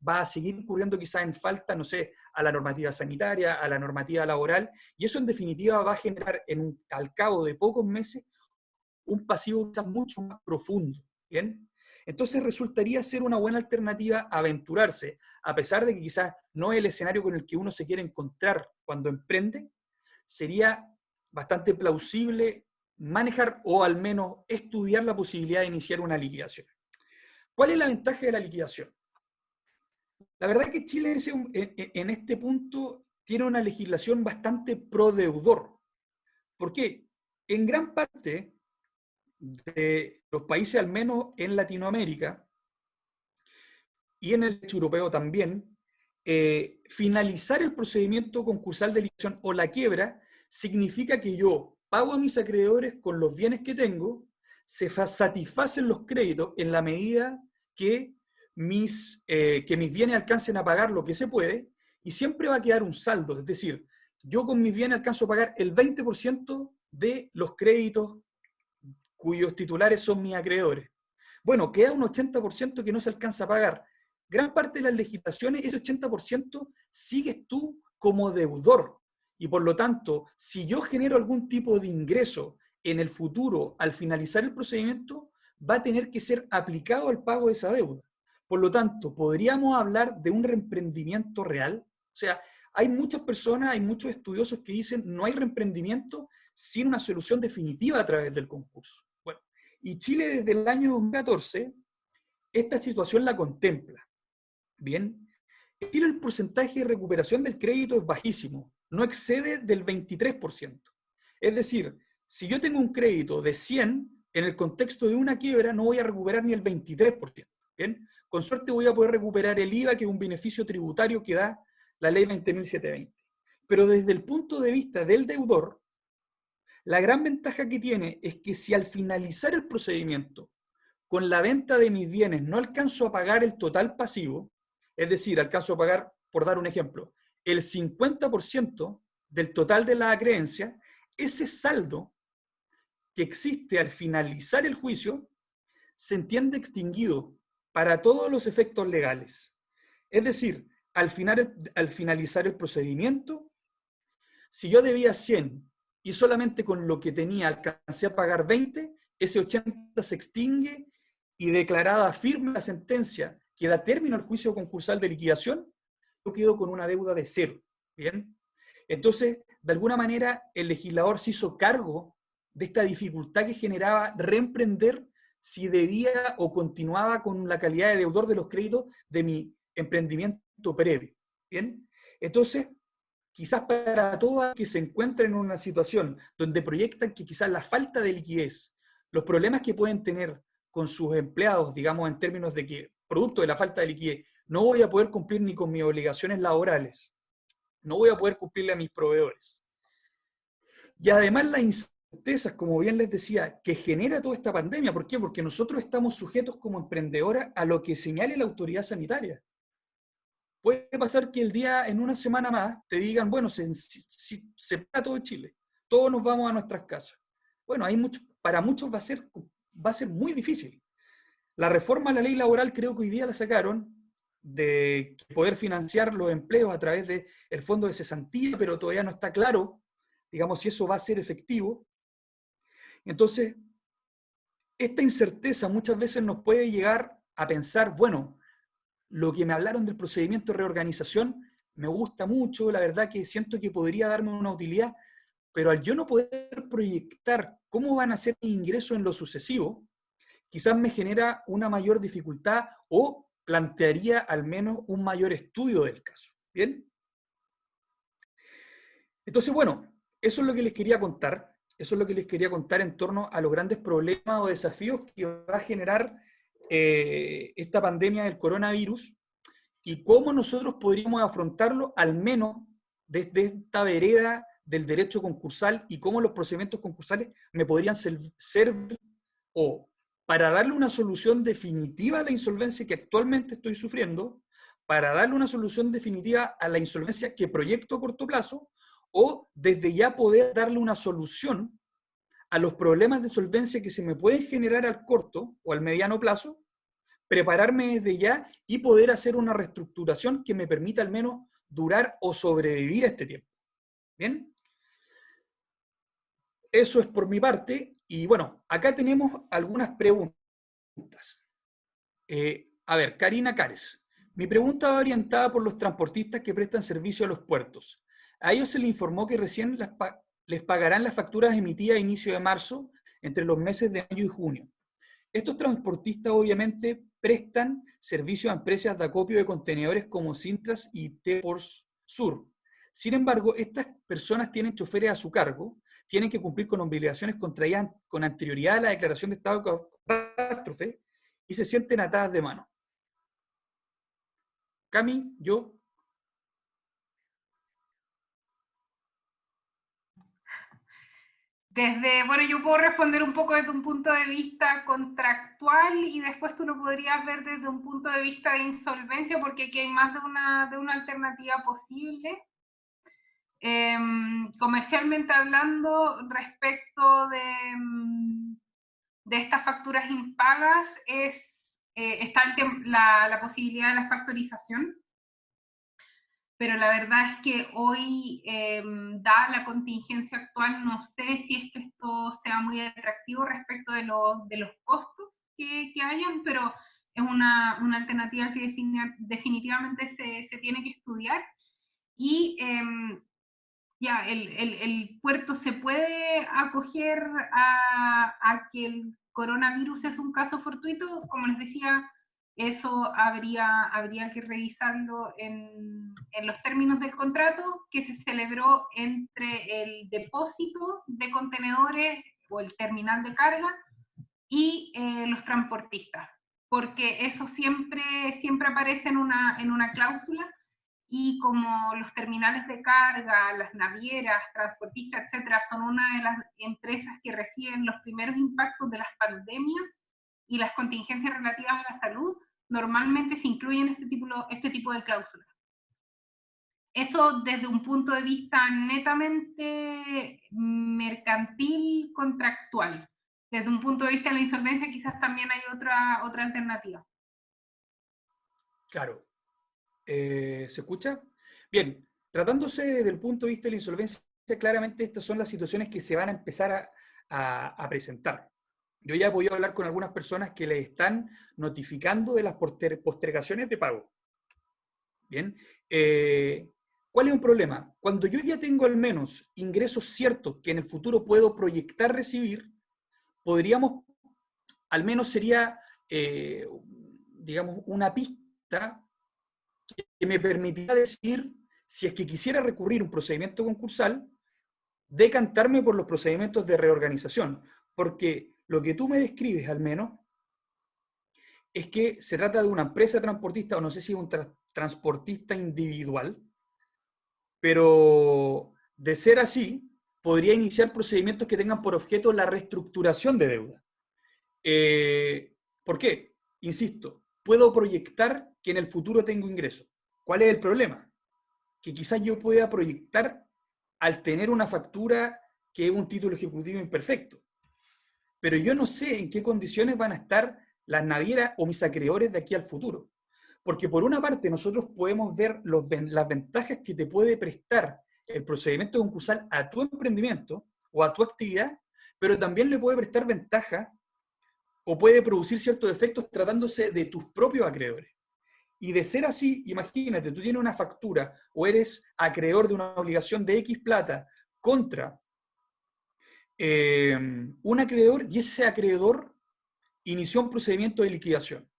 va a seguir incurriendo quizás en falta, no sé, a la normativa sanitaria, a la normativa laboral, y eso en definitiva va a generar al cabo de pocos meses un pasivo quizás mucho más profundo, ¿bien? Entonces resultaría ser una buena alternativa aventurarse, a pesar de que quizás no es el escenario con el que uno se quiere encontrar cuando emprende, sería bastante plausible manejar o al menos estudiar la posibilidad de iniciar una liquidación. ¿Cuál es la ventaja de la liquidación? La verdad es que Chile en este punto tiene una legislación bastante pro deudor. ¿Por qué? En gran parte de los países, al menos en Latinoamérica, y en el derecho europeo también, finalizar el procedimiento concursal de liquidación o la quiebra significa que yo pago a mis acreedores con los bienes que tengo, se satisfacen los créditos en la medida que mis bienes alcancen a pagar lo que se puede, y siempre va a quedar un saldo, es decir, yo con mis bienes alcanzo a pagar el 20% de los créditos cuyos titulares son mis acreedores. Bueno, queda un 80% que no se alcanza a pagar. Gran parte de las legislaciones, ese 80% sigues tú como deudor. y por lo tanto, si yo genero algún tipo de ingreso en el futuro al finalizar el procedimiento, va a tener que ser aplicado al pago de esa deuda. Por lo tanto, ¿podríamos hablar de un reemprendimiento real? O sea, hay muchas personas, hay muchos estudiosos que dicen no hay reemprendimiento sin una solución definitiva a través del concurso. Bueno, y Chile desde el año 2014 esta situación la contempla. Bien, en Chile el porcentaje de recuperación del crédito es bajísimo, no excede del 23%. Es decir, si yo tengo un crédito de 100, en el contexto de una quiebra no voy a recuperar ni el 23%. ¿Bien? Con suerte voy a poder recuperar el IVA, que es un beneficio tributario que da la ley 20.720. Pero desde el punto de vista del deudor, la gran ventaja que tiene es que si al finalizar el procedimiento, con la venta de mis bienes, no alcanzo a pagar el total pasivo, es decir, alcanzo a pagar, por dar un ejemplo, el 50% del total de la creencia, ese saldo que existe al finalizar el juicio se entiende extinguido para todos los efectos legales. Es decir, al finalizar el procedimiento, si yo debía 100 y solamente con lo que tenía alcancé a pagar 20, ese 80 se extingue y declarada firme la sentencia que da término al juicio concursal de liquidación, yo quedo con una deuda de 0. ¿Bien? Entonces, de alguna manera, el legislador se hizo cargo de esta dificultad que generaba reemprender si debía o continuaba con la calidad de deudor de los créditos de mi emprendimiento previo. ¿Bien? Entonces, quizás para todos que se encuentren en una situación donde proyectan que quizás la falta de liquidez, los problemas que pueden tener con sus empleados, digamos en términos de que, producto de la falta de liquidez, no voy a poder cumplir ni con mis obligaciones laborales, no voy a poder cumplirle a mis proveedores. Y además las incertezas, como bien les decía, que genera toda esta pandemia. ¿Por qué? Porque nosotros estamos sujetos como emprendedora a lo que señale la autoridad sanitaria. Puede pasar que el día, en una semana más, te digan, bueno, se para todo Chile, todos nos vamos a nuestras casas. Bueno, para muchos va a ser muy difícil. La reforma a la ley laboral creo que hoy día la sacaron, de poder financiar los empleos a través del fondo de cesantía, pero todavía no está claro, digamos, si eso va a ser efectivo. Entonces, esta incerteza muchas veces nos puede llegar a pensar, bueno, lo que me hablaron del procedimiento de reorganización me gusta mucho, la verdad que siento que podría darme una utilidad, pero al yo no poder proyectar cómo van a ser mis ingresos en lo sucesivo, quizás me genera una mayor dificultad o plantearía al menos un mayor estudio del caso. ¿Bien? Entonces, bueno, eso es lo que les quería contar. Eso es lo que les quería contar en torno a los grandes problemas o desafíos que va a generar esta pandemia del coronavirus y cómo nosotros podríamos afrontarlo, al menos desde esta vereda del derecho concursal, y cómo los procedimientos concursales me podrían servir o para darle una solución definitiva a la insolvencia que actualmente estoy sufriendo, para darle una solución definitiva a la insolvencia que proyecto a corto plazo, o desde ya poder darle una solución a los problemas de solvencia que se me pueden generar al corto o al mediano plazo, prepararme desde ya y poder hacer una reestructuración que me permita al menos durar o sobrevivir a este tiempo. ¿Bien? Eso es por mi parte. Y bueno, acá tenemos algunas preguntas. A ver, Karina Cares. Mi pregunta va orientada por los transportistas que prestan servicio a los puertos. A ellos se les informó que recién les pagarán las facturas emitidas a inicio de marzo, entre los meses de mayo y junio. Estos transportistas obviamente prestan servicio a empresas de acopio de contenedores como Sintras y T-Ports Sur. Sin embargo, estas personas tienen choferes a su cargo, tienen que cumplir con obligaciones contraídas con anterioridad a la declaración de estado de catástrofe y se sienten atadas de mano. Cami, yo. Bueno, yo puedo responder un poco desde un punto de vista contractual y después tú lo podrías ver desde un punto de vista de insolvencia, porque aquí hay más de una alternativa posible. Comercialmente hablando, respecto de estas facturas impagas, está la posibilidad de la factorización. pero la verdad es que hoy, dada la contingencia actual, no sé si es que esto sea muy atractivo respecto de los costos que hayan, pero es una alternativa que definitivamente se tiene que estudiar. Y ya, el puerto se puede acoger a que el coronavirus es un caso fortuito, como les decía, eso habría que revisarlo en los términos del contrato que se celebró entre el depósito de contenedores o el terminal de carga y los transportistas, porque eso siempre aparece en una cláusula, y como los terminales de carga, las navieras, transportistas, etcétera, son una de las empresas que reciben los primeros impactos de las pandemias y las contingencias relativas a la salud, normalmente se incluyen este tipo de cláusulas. Eso desde un punto de vista netamente mercantil, contractual. Desde un punto de vista de la insolvencia quizás también hay otra alternativa. Claro. ¿Se escucha? Bien, tratándose desde el punto de vista de la insolvencia, claramente estas son las situaciones que se van a empezar a presentar. Yo ya he podido hablar con algunas personas que les están notificando de las postergaciones de pago. Bien, ¿cuál es un problema? Cuando yo ya tengo al menos ingresos ciertos que en el futuro puedo proyectar recibir, podríamos, al menos sería, digamos, una pista que me permitiría decir, si es que quisiera recurrir a un procedimiento concursal, decantarme por los procedimientos de reorganización, porque lo que tú me describes al menos es que se trata de una empresa transportista, o no sé si es un transportista individual, pero de ser así, podría iniciar procedimientos que tengan por objeto la reestructuración de deuda. ¿Por qué? Insisto, puedo proyectar que en el futuro tengo ingresos. ¿Cuál es el problema? Que quizás yo pueda proyectar al tener una factura que es un título ejecutivo imperfecto. Pero yo no sé en qué condiciones van a estar las navieras o mis acreedores de aquí al futuro. Porque por una parte nosotros podemos ver las ventajas que te puede prestar el procedimiento concursal a tu emprendimiento o a tu actividad, pero también le puede prestar ventaja o puede producir ciertos efectos tratándose de tus propios acreedores. Y de ser así, imagínate, tú tienes una factura o eres acreedor de una obligación de X plata contra un acreedor, y ese acreedor inició un procedimiento de liquidación.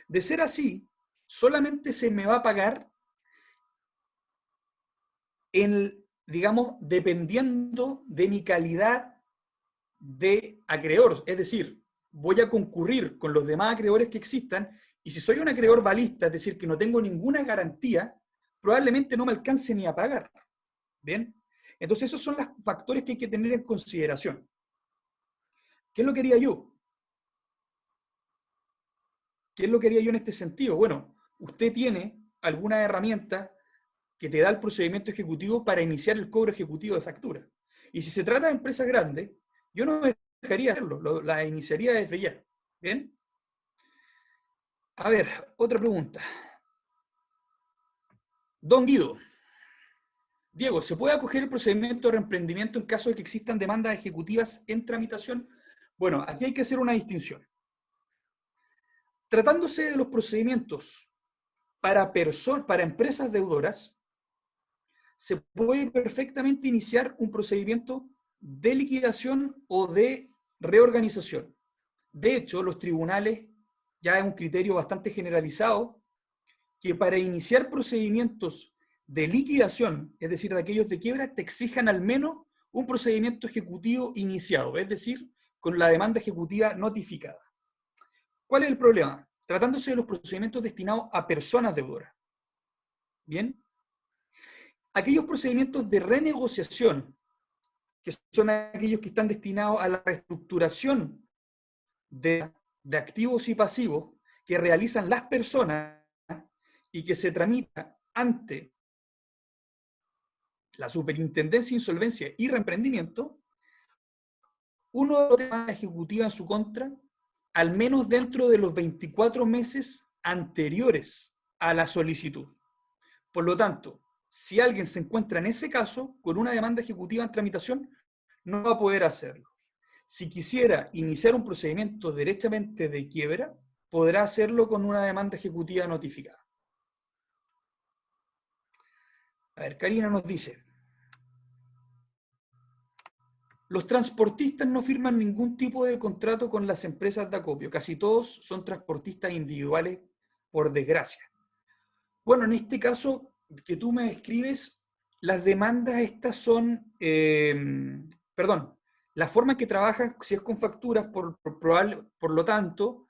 De ser así, solamente se me va a pagar digamos, dependiendo de mi calidad de acreedor. Es decir, voy a concurrir con los demás acreedores que existan, y si soy un acreedor balista, es decir, que no tengo ninguna garantía, probablemente no me alcance ni a pagar. ¿Bien? Entonces esos son los factores que hay que tener en consideración. ¿Qué es lo que haría yo? ¿Qué es lo que haría yo en este sentido? Bueno, usted tiene alguna herramienta que te da el procedimiento ejecutivo para iniciar el cobro ejecutivo de factura. Y si se trata de empresas grandes, yo no dejaría de hacerlo, la iniciaría desde ya. ¿Bien? A ver, otra pregunta. Don Guido. Diego, ¿se puede acoger el procedimiento de reemprendimiento en caso de que existan demandas ejecutivas en tramitación? Bueno, aquí hay que hacer una distinción. Tratándose de los procedimientos para empresas deudoras, se puede perfectamente iniciar un procedimiento de liquidación o de reorganización. De hecho, los tribunales, ya es un criterio bastante generalizado, que para iniciar procedimientos de liquidación, es decir, de aquellos de quiebra, te exijan al menos un procedimiento ejecutivo iniciado, es decir, con la demanda ejecutiva notificada. ¿Cuál es el problema? Tratándose de los procedimientos destinados a personas deudoras. ¿Bien? Aquellos procedimientos de renegociación, que son aquellos que están destinados a la reestructuración de activos y pasivos que realizan las personas y que se tramita ante la Superintendencia de Insolvencia y Reemprendimiento, uno de los temas ejecutiva en su contra, al menos dentro de los 24 meses anteriores a la solicitud. Por lo tanto, si alguien se encuentra en ese caso con una demanda ejecutiva en tramitación, no va a poder hacerlo. Si quisiera iniciar un procedimiento derechamente de quiebra, podrá hacerlo con una demanda ejecutiva notificada. A ver, Karina nos dice, los transportistas no firman ningún tipo de contrato con las empresas de acopio. Casi todos son transportistas individuales, por desgracia. Bueno, en este caso que tú me describes, las demandas estas son, perdón, la forma en que trabajan, si es con facturas, por lo tanto,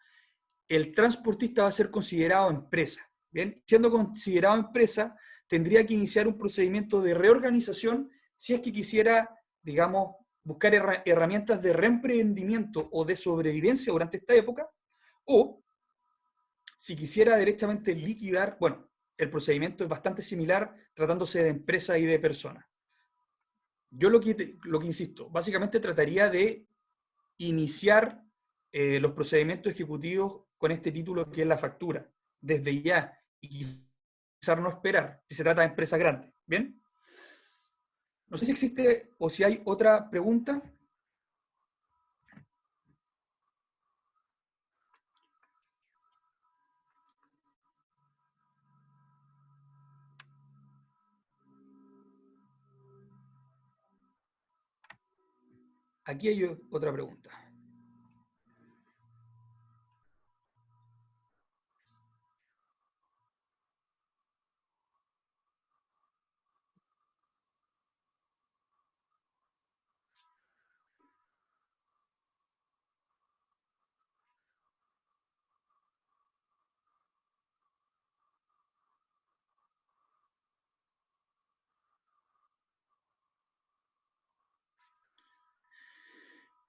el transportista va a ser considerado empresa. Bien, siendo considerado empresa, tendría que iniciar un procedimiento de reorganización si es que quisiera, digamos, buscar herramientas de reemprendimiento o de sobrevivencia durante esta época, o si quisiera directamente liquidar, bueno, el procedimiento es bastante similar tratándose de empresa y de persona. Yo lo que insisto, básicamente trataría de iniciar los procedimientos ejecutivos con este título que es la factura, desde ya, y quizás no esperar, si se trata de empresa grande. ¿Bien? No sé si existe o si hay otra pregunta. Aquí hay otra pregunta.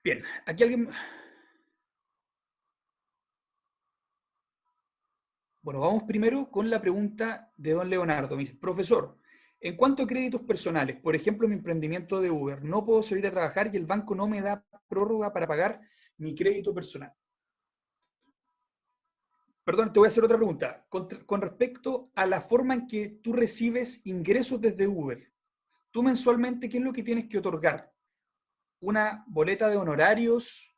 Bien, aquí alguien... Bueno, vamos primero con la pregunta de don Leonardo. Me dice, profesor, en cuanto a créditos personales, por ejemplo, mi emprendimiento de Uber, no puedo salir a trabajar y el banco no me da prórroga para pagar mi crédito personal. Perdón, te voy a hacer otra pregunta. Con respecto a la forma en que tú recibes ingresos desde Uber, tú mensualmente, ¿qué es lo que tienes que otorgar? ¿Una boleta de honorarios?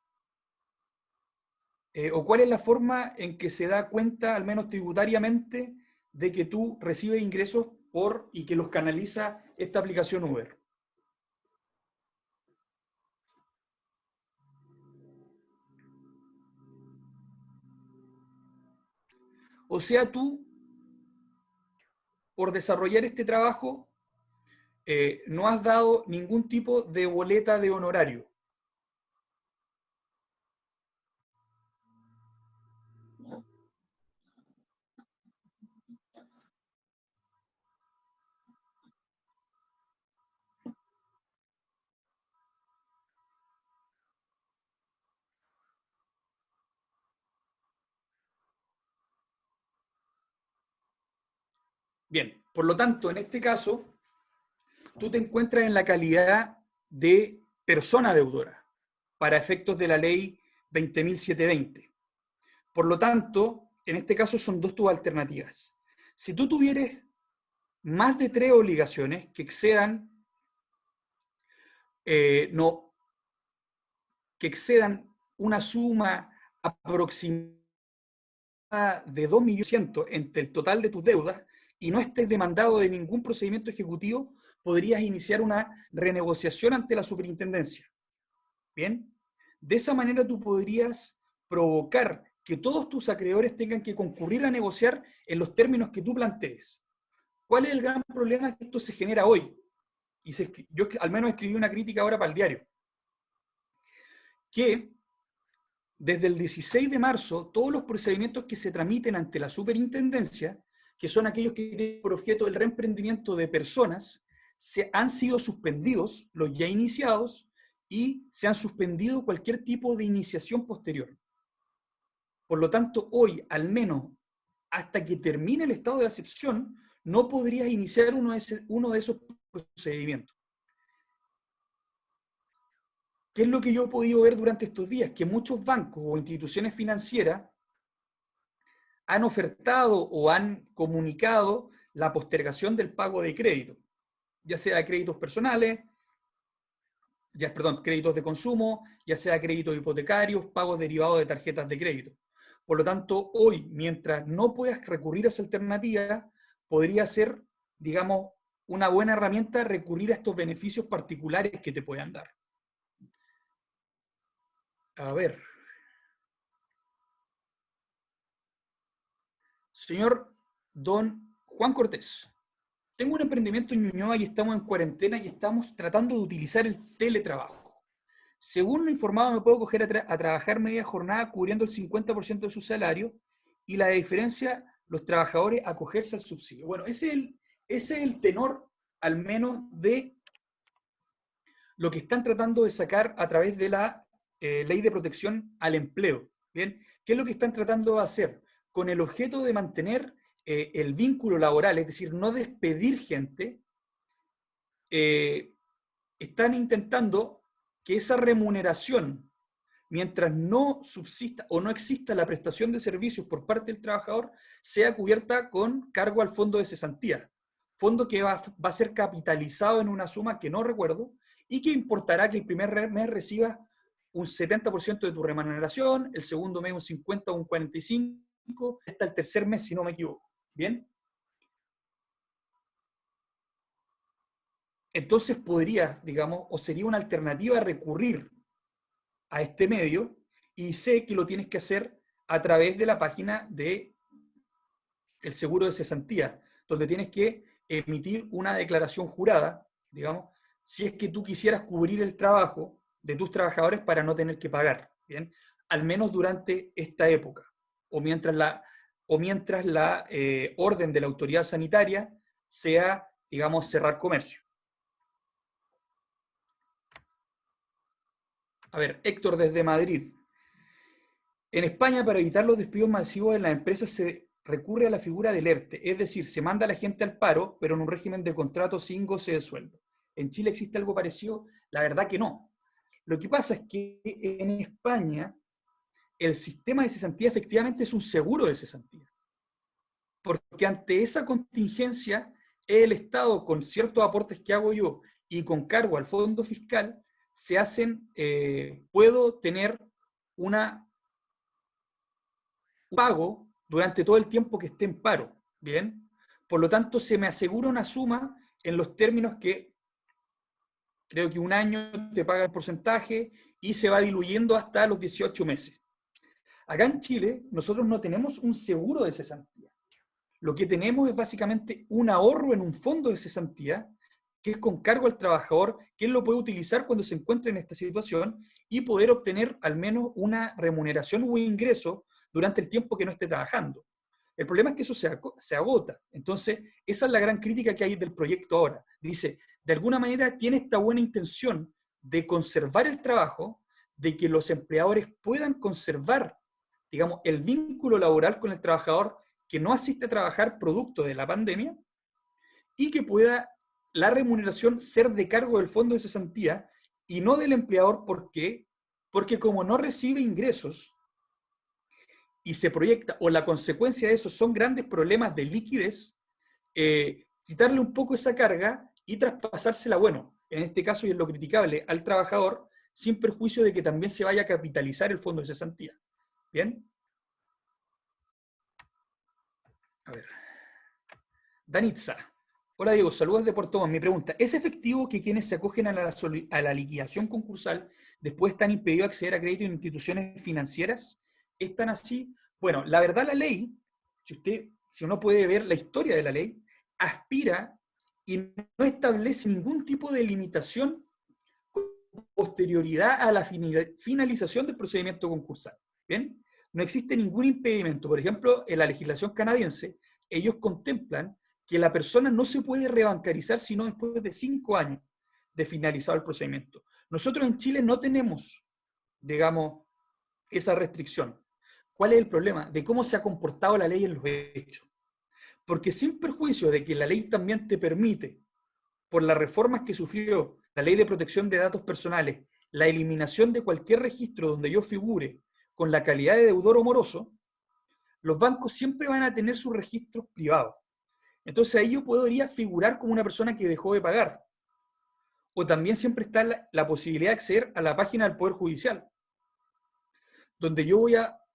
¿O cuál es la forma en que se da cuenta, al menos tributariamente, de que tú recibes ingresos y que los canaliza esta aplicación Uber? O sea, tú, por desarrollar este trabajo, no has dado ningún tipo de boleta de honorario. Bien, por lo tanto, en este caso, tú te encuentras en la calidad de persona deudora para efectos de la ley 20.720. Por lo tanto, en este caso son dos tus alternativas. Si tú tuvieras más de 3 obligaciones que excedan, que excedan una suma aproximada de 2.100.000 entre el total de tus deudas y no estés demandado de ningún procedimiento ejecutivo, podrías iniciar una renegociación ante la superintendencia. ¿Bien? De esa manera tú podrías provocar que todos tus acreedores tengan que concurrir a negociar en los términos que tú plantees. ¿Cuál es el gran problema que esto se genera hoy? Y yo al menos escribí una crítica ahora para el diario. Que desde el 16 de marzo, todos los procedimientos que se tramiten ante la superintendencia, que son aquellos que tienen por objeto el reemprendimiento de personas, han sido suspendidos, los ya iniciados, y se han suspendido cualquier tipo de iniciación posterior. Por lo tanto, hoy, al menos hasta que termine el estado de excepción, no podrías iniciar uno de esos procedimientos. ¿Qué es lo que yo he podido ver durante estos días? Que muchos bancos o instituciones financieras han ofertado o han comunicado la postergación del pago de crédito, ya sea créditos personales, créditos de consumo, ya sea créditos hipotecarios, pagos derivados de tarjetas de crédito. Por lo tanto, hoy, mientras no puedas recurrir a esa alternativa, podría ser, digamos, una buena herramienta recurrir a estos beneficios particulares que te puedan dar. A ver. Señor Don Juan Cortés, tengo un emprendimiento en Ñuñoa y estamos en cuarentena y estamos tratando de utilizar el teletrabajo. Según lo informado, me puedo coger a trabajar media jornada cubriendo el 50% de su salario y la diferencia, los trabajadores acogerse al subsidio. Bueno, ese es el tenor, al menos, de lo que están tratando de sacar a través de la Ley de Protección al Empleo. ¿Bien? ¿Qué es lo que están tratando de hacer? Con el objeto de mantener el vínculo laboral, es decir, no despedir gente, están intentando que esa remuneración, mientras no subsista o no exista la prestación de servicios por parte del trabajador, sea cubierta con cargo al fondo de cesantía. Fondo que va a ser capitalizado en una suma que no recuerdo y que importará que el primer mes recibas un 70% de tu remuneración, el segundo mes un 50 o un 45, hasta el tercer mes, si no me equivoco. ¿Bien? Entonces podría, digamos, o sería una alternativa recurrir a este medio, y sé que lo tienes que hacer a través de la página de el seguro de cesantía, donde tienes que emitir una declaración jurada, digamos, si es que tú quisieras cubrir el trabajo de tus trabajadores para no tener que pagar, ¿bien? Al menos durante esta época, o mientras la orden de la autoridad sanitaria sea, digamos, cerrar comercio. A ver, Héctor desde Madrid. En España, para evitar los despidos masivos en las empresas, se recurre a la figura del ERTE, es decir, se manda a la gente al paro, pero en un régimen de contrato sin goce de sueldo. ¿En Chile existe algo parecido? La verdad que no. Lo que pasa es que en España el sistema de cesantía efectivamente es un seguro de cesantía. Porque ante esa contingencia, el Estado, con ciertos aportes que hago yo y con cargo al fondo fiscal, se hacen, puedo tener un pago durante todo el tiempo que esté en paro, ¿bien? Por lo tanto, se me asegura una suma en los términos que creo que un año te paga el porcentaje y se va diluyendo hasta los 18 meses. Acá en Chile, nosotros no tenemos un seguro de cesantía. Lo que tenemos es básicamente un ahorro en un fondo de cesantía que es con cargo al trabajador, que él lo puede utilizar cuando se encuentre en esta situación y poder obtener al menos una remuneración o ingreso durante el tiempo que no esté trabajando. El problema es que eso se agota. Entonces, esa es la gran crítica que hay del proyecto ahora. Dice, de alguna manera tiene esta buena intención de conservar el trabajo, de que los empleadores puedan conservar, digamos, el vínculo laboral con el trabajador que no asiste a trabajar producto de la pandemia y que pueda la remuneración ser de cargo del fondo de cesantía y no del empleador. ¿Por qué? Porque como no recibe ingresos y se proyecta, o la consecuencia de eso son grandes problemas de liquidez, quitarle un poco esa carga y traspasársela, bueno, en este caso, y es lo criticable, al trabajador, sin perjuicio de que también se vaya a capitalizar el fondo de cesantía. ¿Bien? A ver. Danitza. Hola Diego, saludos de Puerto Montt. Mi pregunta, ¿es efectivo que quienes se acogen a la liquidación concursal después están impedidos de acceder a crédito en instituciones financieras? ¿Están así? Bueno, la verdad la ley, si uno puede ver la historia de la ley, aspira y no establece ningún tipo de limitación con posterioridad a la finalización del procedimiento concursal. ¿Bien? No existe ningún impedimento. Por ejemplo, en la legislación canadiense, ellos contemplan que la persona no se puede rebancarizar sino después de 5 años de finalizado el procedimiento. Nosotros en Chile no tenemos, digamos, esa restricción. ¿Cuál es el problema? De cómo se ha comportado la ley en los hechos. Porque sin perjuicio de que la ley también te permite, por las reformas que sufrió la Ley de Protección de Datos Personales, la eliminación de cualquier registro donde yo figure con la calidad de deudor o moroso, los bancos siempre van a tener sus registros privados. Entonces ahí yo podría figurar como una persona que dejó de pagar. O también siempre está la posibilidad de acceder a la página del Poder Judicial, donde yo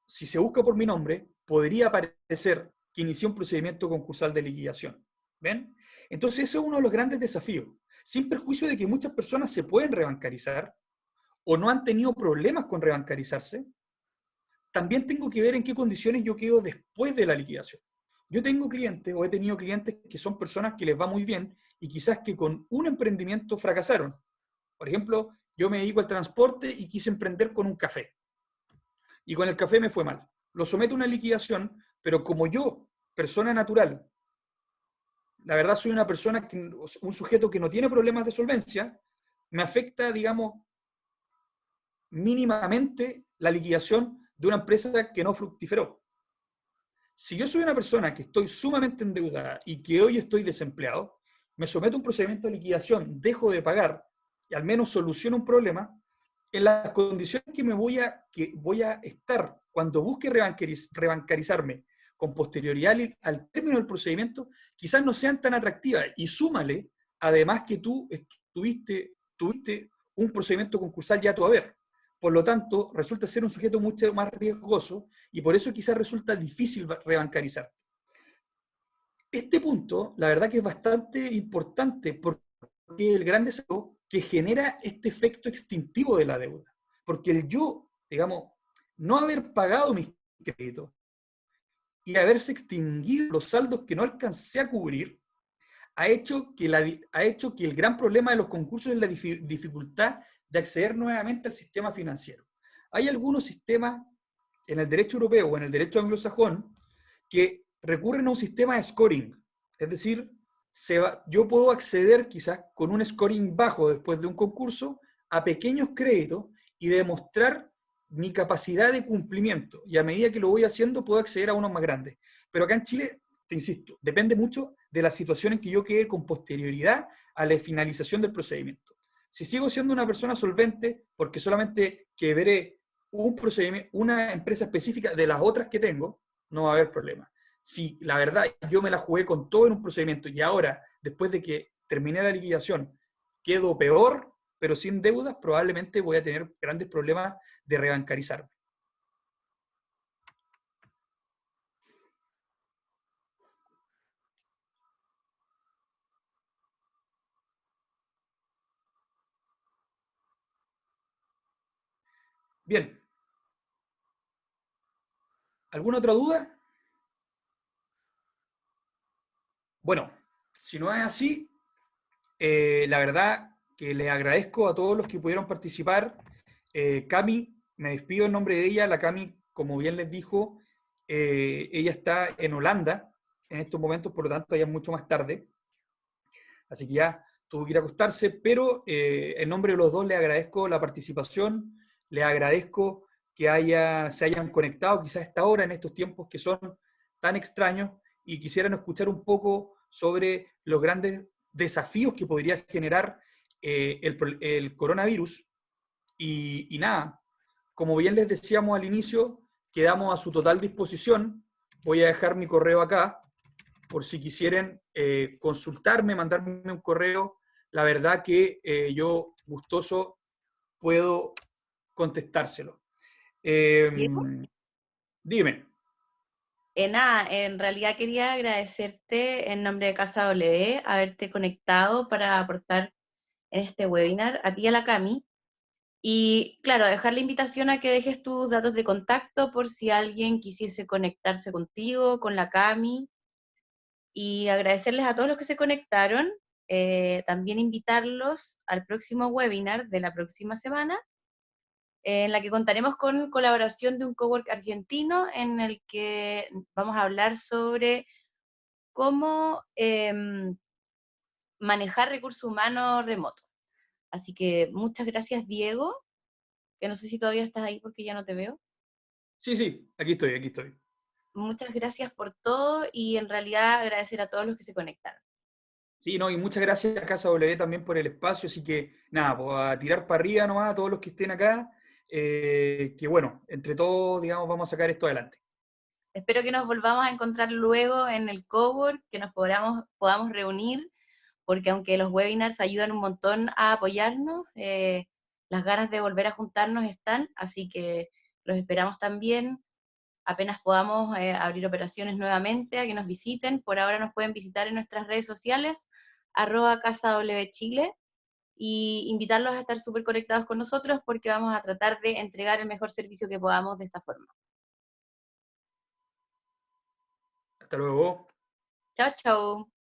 si se busca por mi nombre, podría aparecer que inicié un procedimiento concursal de liquidación. ¿Ven? Entonces ese es uno de los grandes desafíos, sin perjuicio de que muchas personas se pueden rebancarizar o no han tenido problemas con rebancarizarse. También tengo que ver en qué condiciones yo quedo después de la liquidación. Yo tengo clientes o he tenido clientes que son personas que les va muy bien y quizás que con un emprendimiento fracasaron. Por ejemplo, yo me dedico al transporte y quise emprender con un café. Y con el café me fue mal. Lo someto a una liquidación, pero como yo, persona natural, la verdad soy una persona, un sujeto que no tiene problemas de solvencia, me afecta, digamos, mínimamente la liquidación de una empresa que no fructiferó. Si yo soy una persona que estoy sumamente endeudada y que hoy estoy desempleado, me someto a un procedimiento de liquidación, dejo de pagar y al menos soluciono un problema, en las condiciones que voy a estar cuando busque rebancarizarme con posterioridad al término del procedimiento, quizás no sean tan atractivas. Y súmale, además, que tú tuviste un procedimiento concursal ya a tu haber. Por lo tanto, resulta ser un sujeto mucho más riesgoso y por eso quizás resulta difícil rebancarizar. Este punto, la verdad que es bastante importante porque el gran desafío que genera este efecto extintivo de la deuda. Porque el yo, digamos, no haber pagado mis créditos y haberse extinguido los saldos que no alcancé a cubrir, ha hecho que el gran problema de los concursos es la dificultad de acceder nuevamente al sistema financiero. Hay algunos sistemas en el derecho europeo o en el derecho anglosajón que recurren a un sistema de scoring. Es decir, yo puedo acceder quizás con un scoring bajo después de un concurso a pequeños créditos y demostrar mi capacidad de cumplimiento. Y a medida que lo voy haciendo, puedo acceder a unos más grandes. Pero acá en Chile, te insisto, depende mucho de la situación en que yo quede con posterioridad a la finalización del procedimiento. Si sigo siendo una persona solvente, porque solamente quebré un procedimiento, una empresa específica de las otras que tengo, no va a haber problema. Si la verdad yo me la jugué con todo en un procedimiento y ahora, después de que terminé la liquidación, quedo peor, pero sin deudas, probablemente voy a tener grandes problemas de rebancarizarme. Bien. ¿Alguna otra duda? Bueno, si no es así, la verdad que les agradezco a todos los que pudieron participar. Cami, me despido en nombre de ella. La Cami, como bien les dijo, ella está en Holanda en estos momentos, por lo tanto, ya es mucho más tarde. Así que ya tuvo que ir a acostarse, pero en nombre de los dos les agradezco la participación, les agradezco que se hayan conectado quizás a esta hora en estos tiempos que son tan extraños y quisieran escuchar un poco sobre los grandes desafíos que podría generar el coronavirus. Y nada, como bien les decíamos al inicio, quedamos a su total disposición. Voy a dejar mi correo acá por si quisieren consultarme, mandarme un correo. La verdad que yo gustoso puedo contestárselo. ¿Diego? Dime. Nada, en realidad quería agradecerte en nombre de Casa W haberte conectado para aportar en este webinar a ti y a la Cami. Y claro, dejar la invitación a que dejes tus datos de contacto por si alguien quisiese conectarse contigo, con la Cami. Y agradecerles a todos los que se conectaron. También invitarlos al próximo webinar de la próxima semana, en la que contaremos con colaboración de un cowork argentino en el que vamos a hablar sobre cómo manejar recursos humanos remotos. Así que muchas gracias, Diego, que no sé si todavía estás ahí porque ya no te veo. Sí, sí, aquí estoy, aquí estoy. Muchas gracias por todo y en realidad agradecer a todos los que se conectaron. Sí, no, y muchas gracias a Casa W también por el espacio, así que nada, pues a tirar para arriba nomás a todos los que estén acá, que bueno, entre todos, digamos, vamos a sacar esto adelante. Espero que nos volvamos a encontrar luego en el cowork, que nos podamos reunir, porque aunque los webinars ayudan un montón a apoyarnos, las ganas de volver a juntarnos están, así que los esperamos también. Apenas podamos abrir operaciones nuevamente, a que nos visiten. Por ahora nos pueden visitar en nuestras redes sociales, @CasaWChile, y invitarlos a estar súper conectados con nosotros porque vamos a tratar de entregar el mejor servicio que podamos de esta forma. Hasta luego. Chao, chao.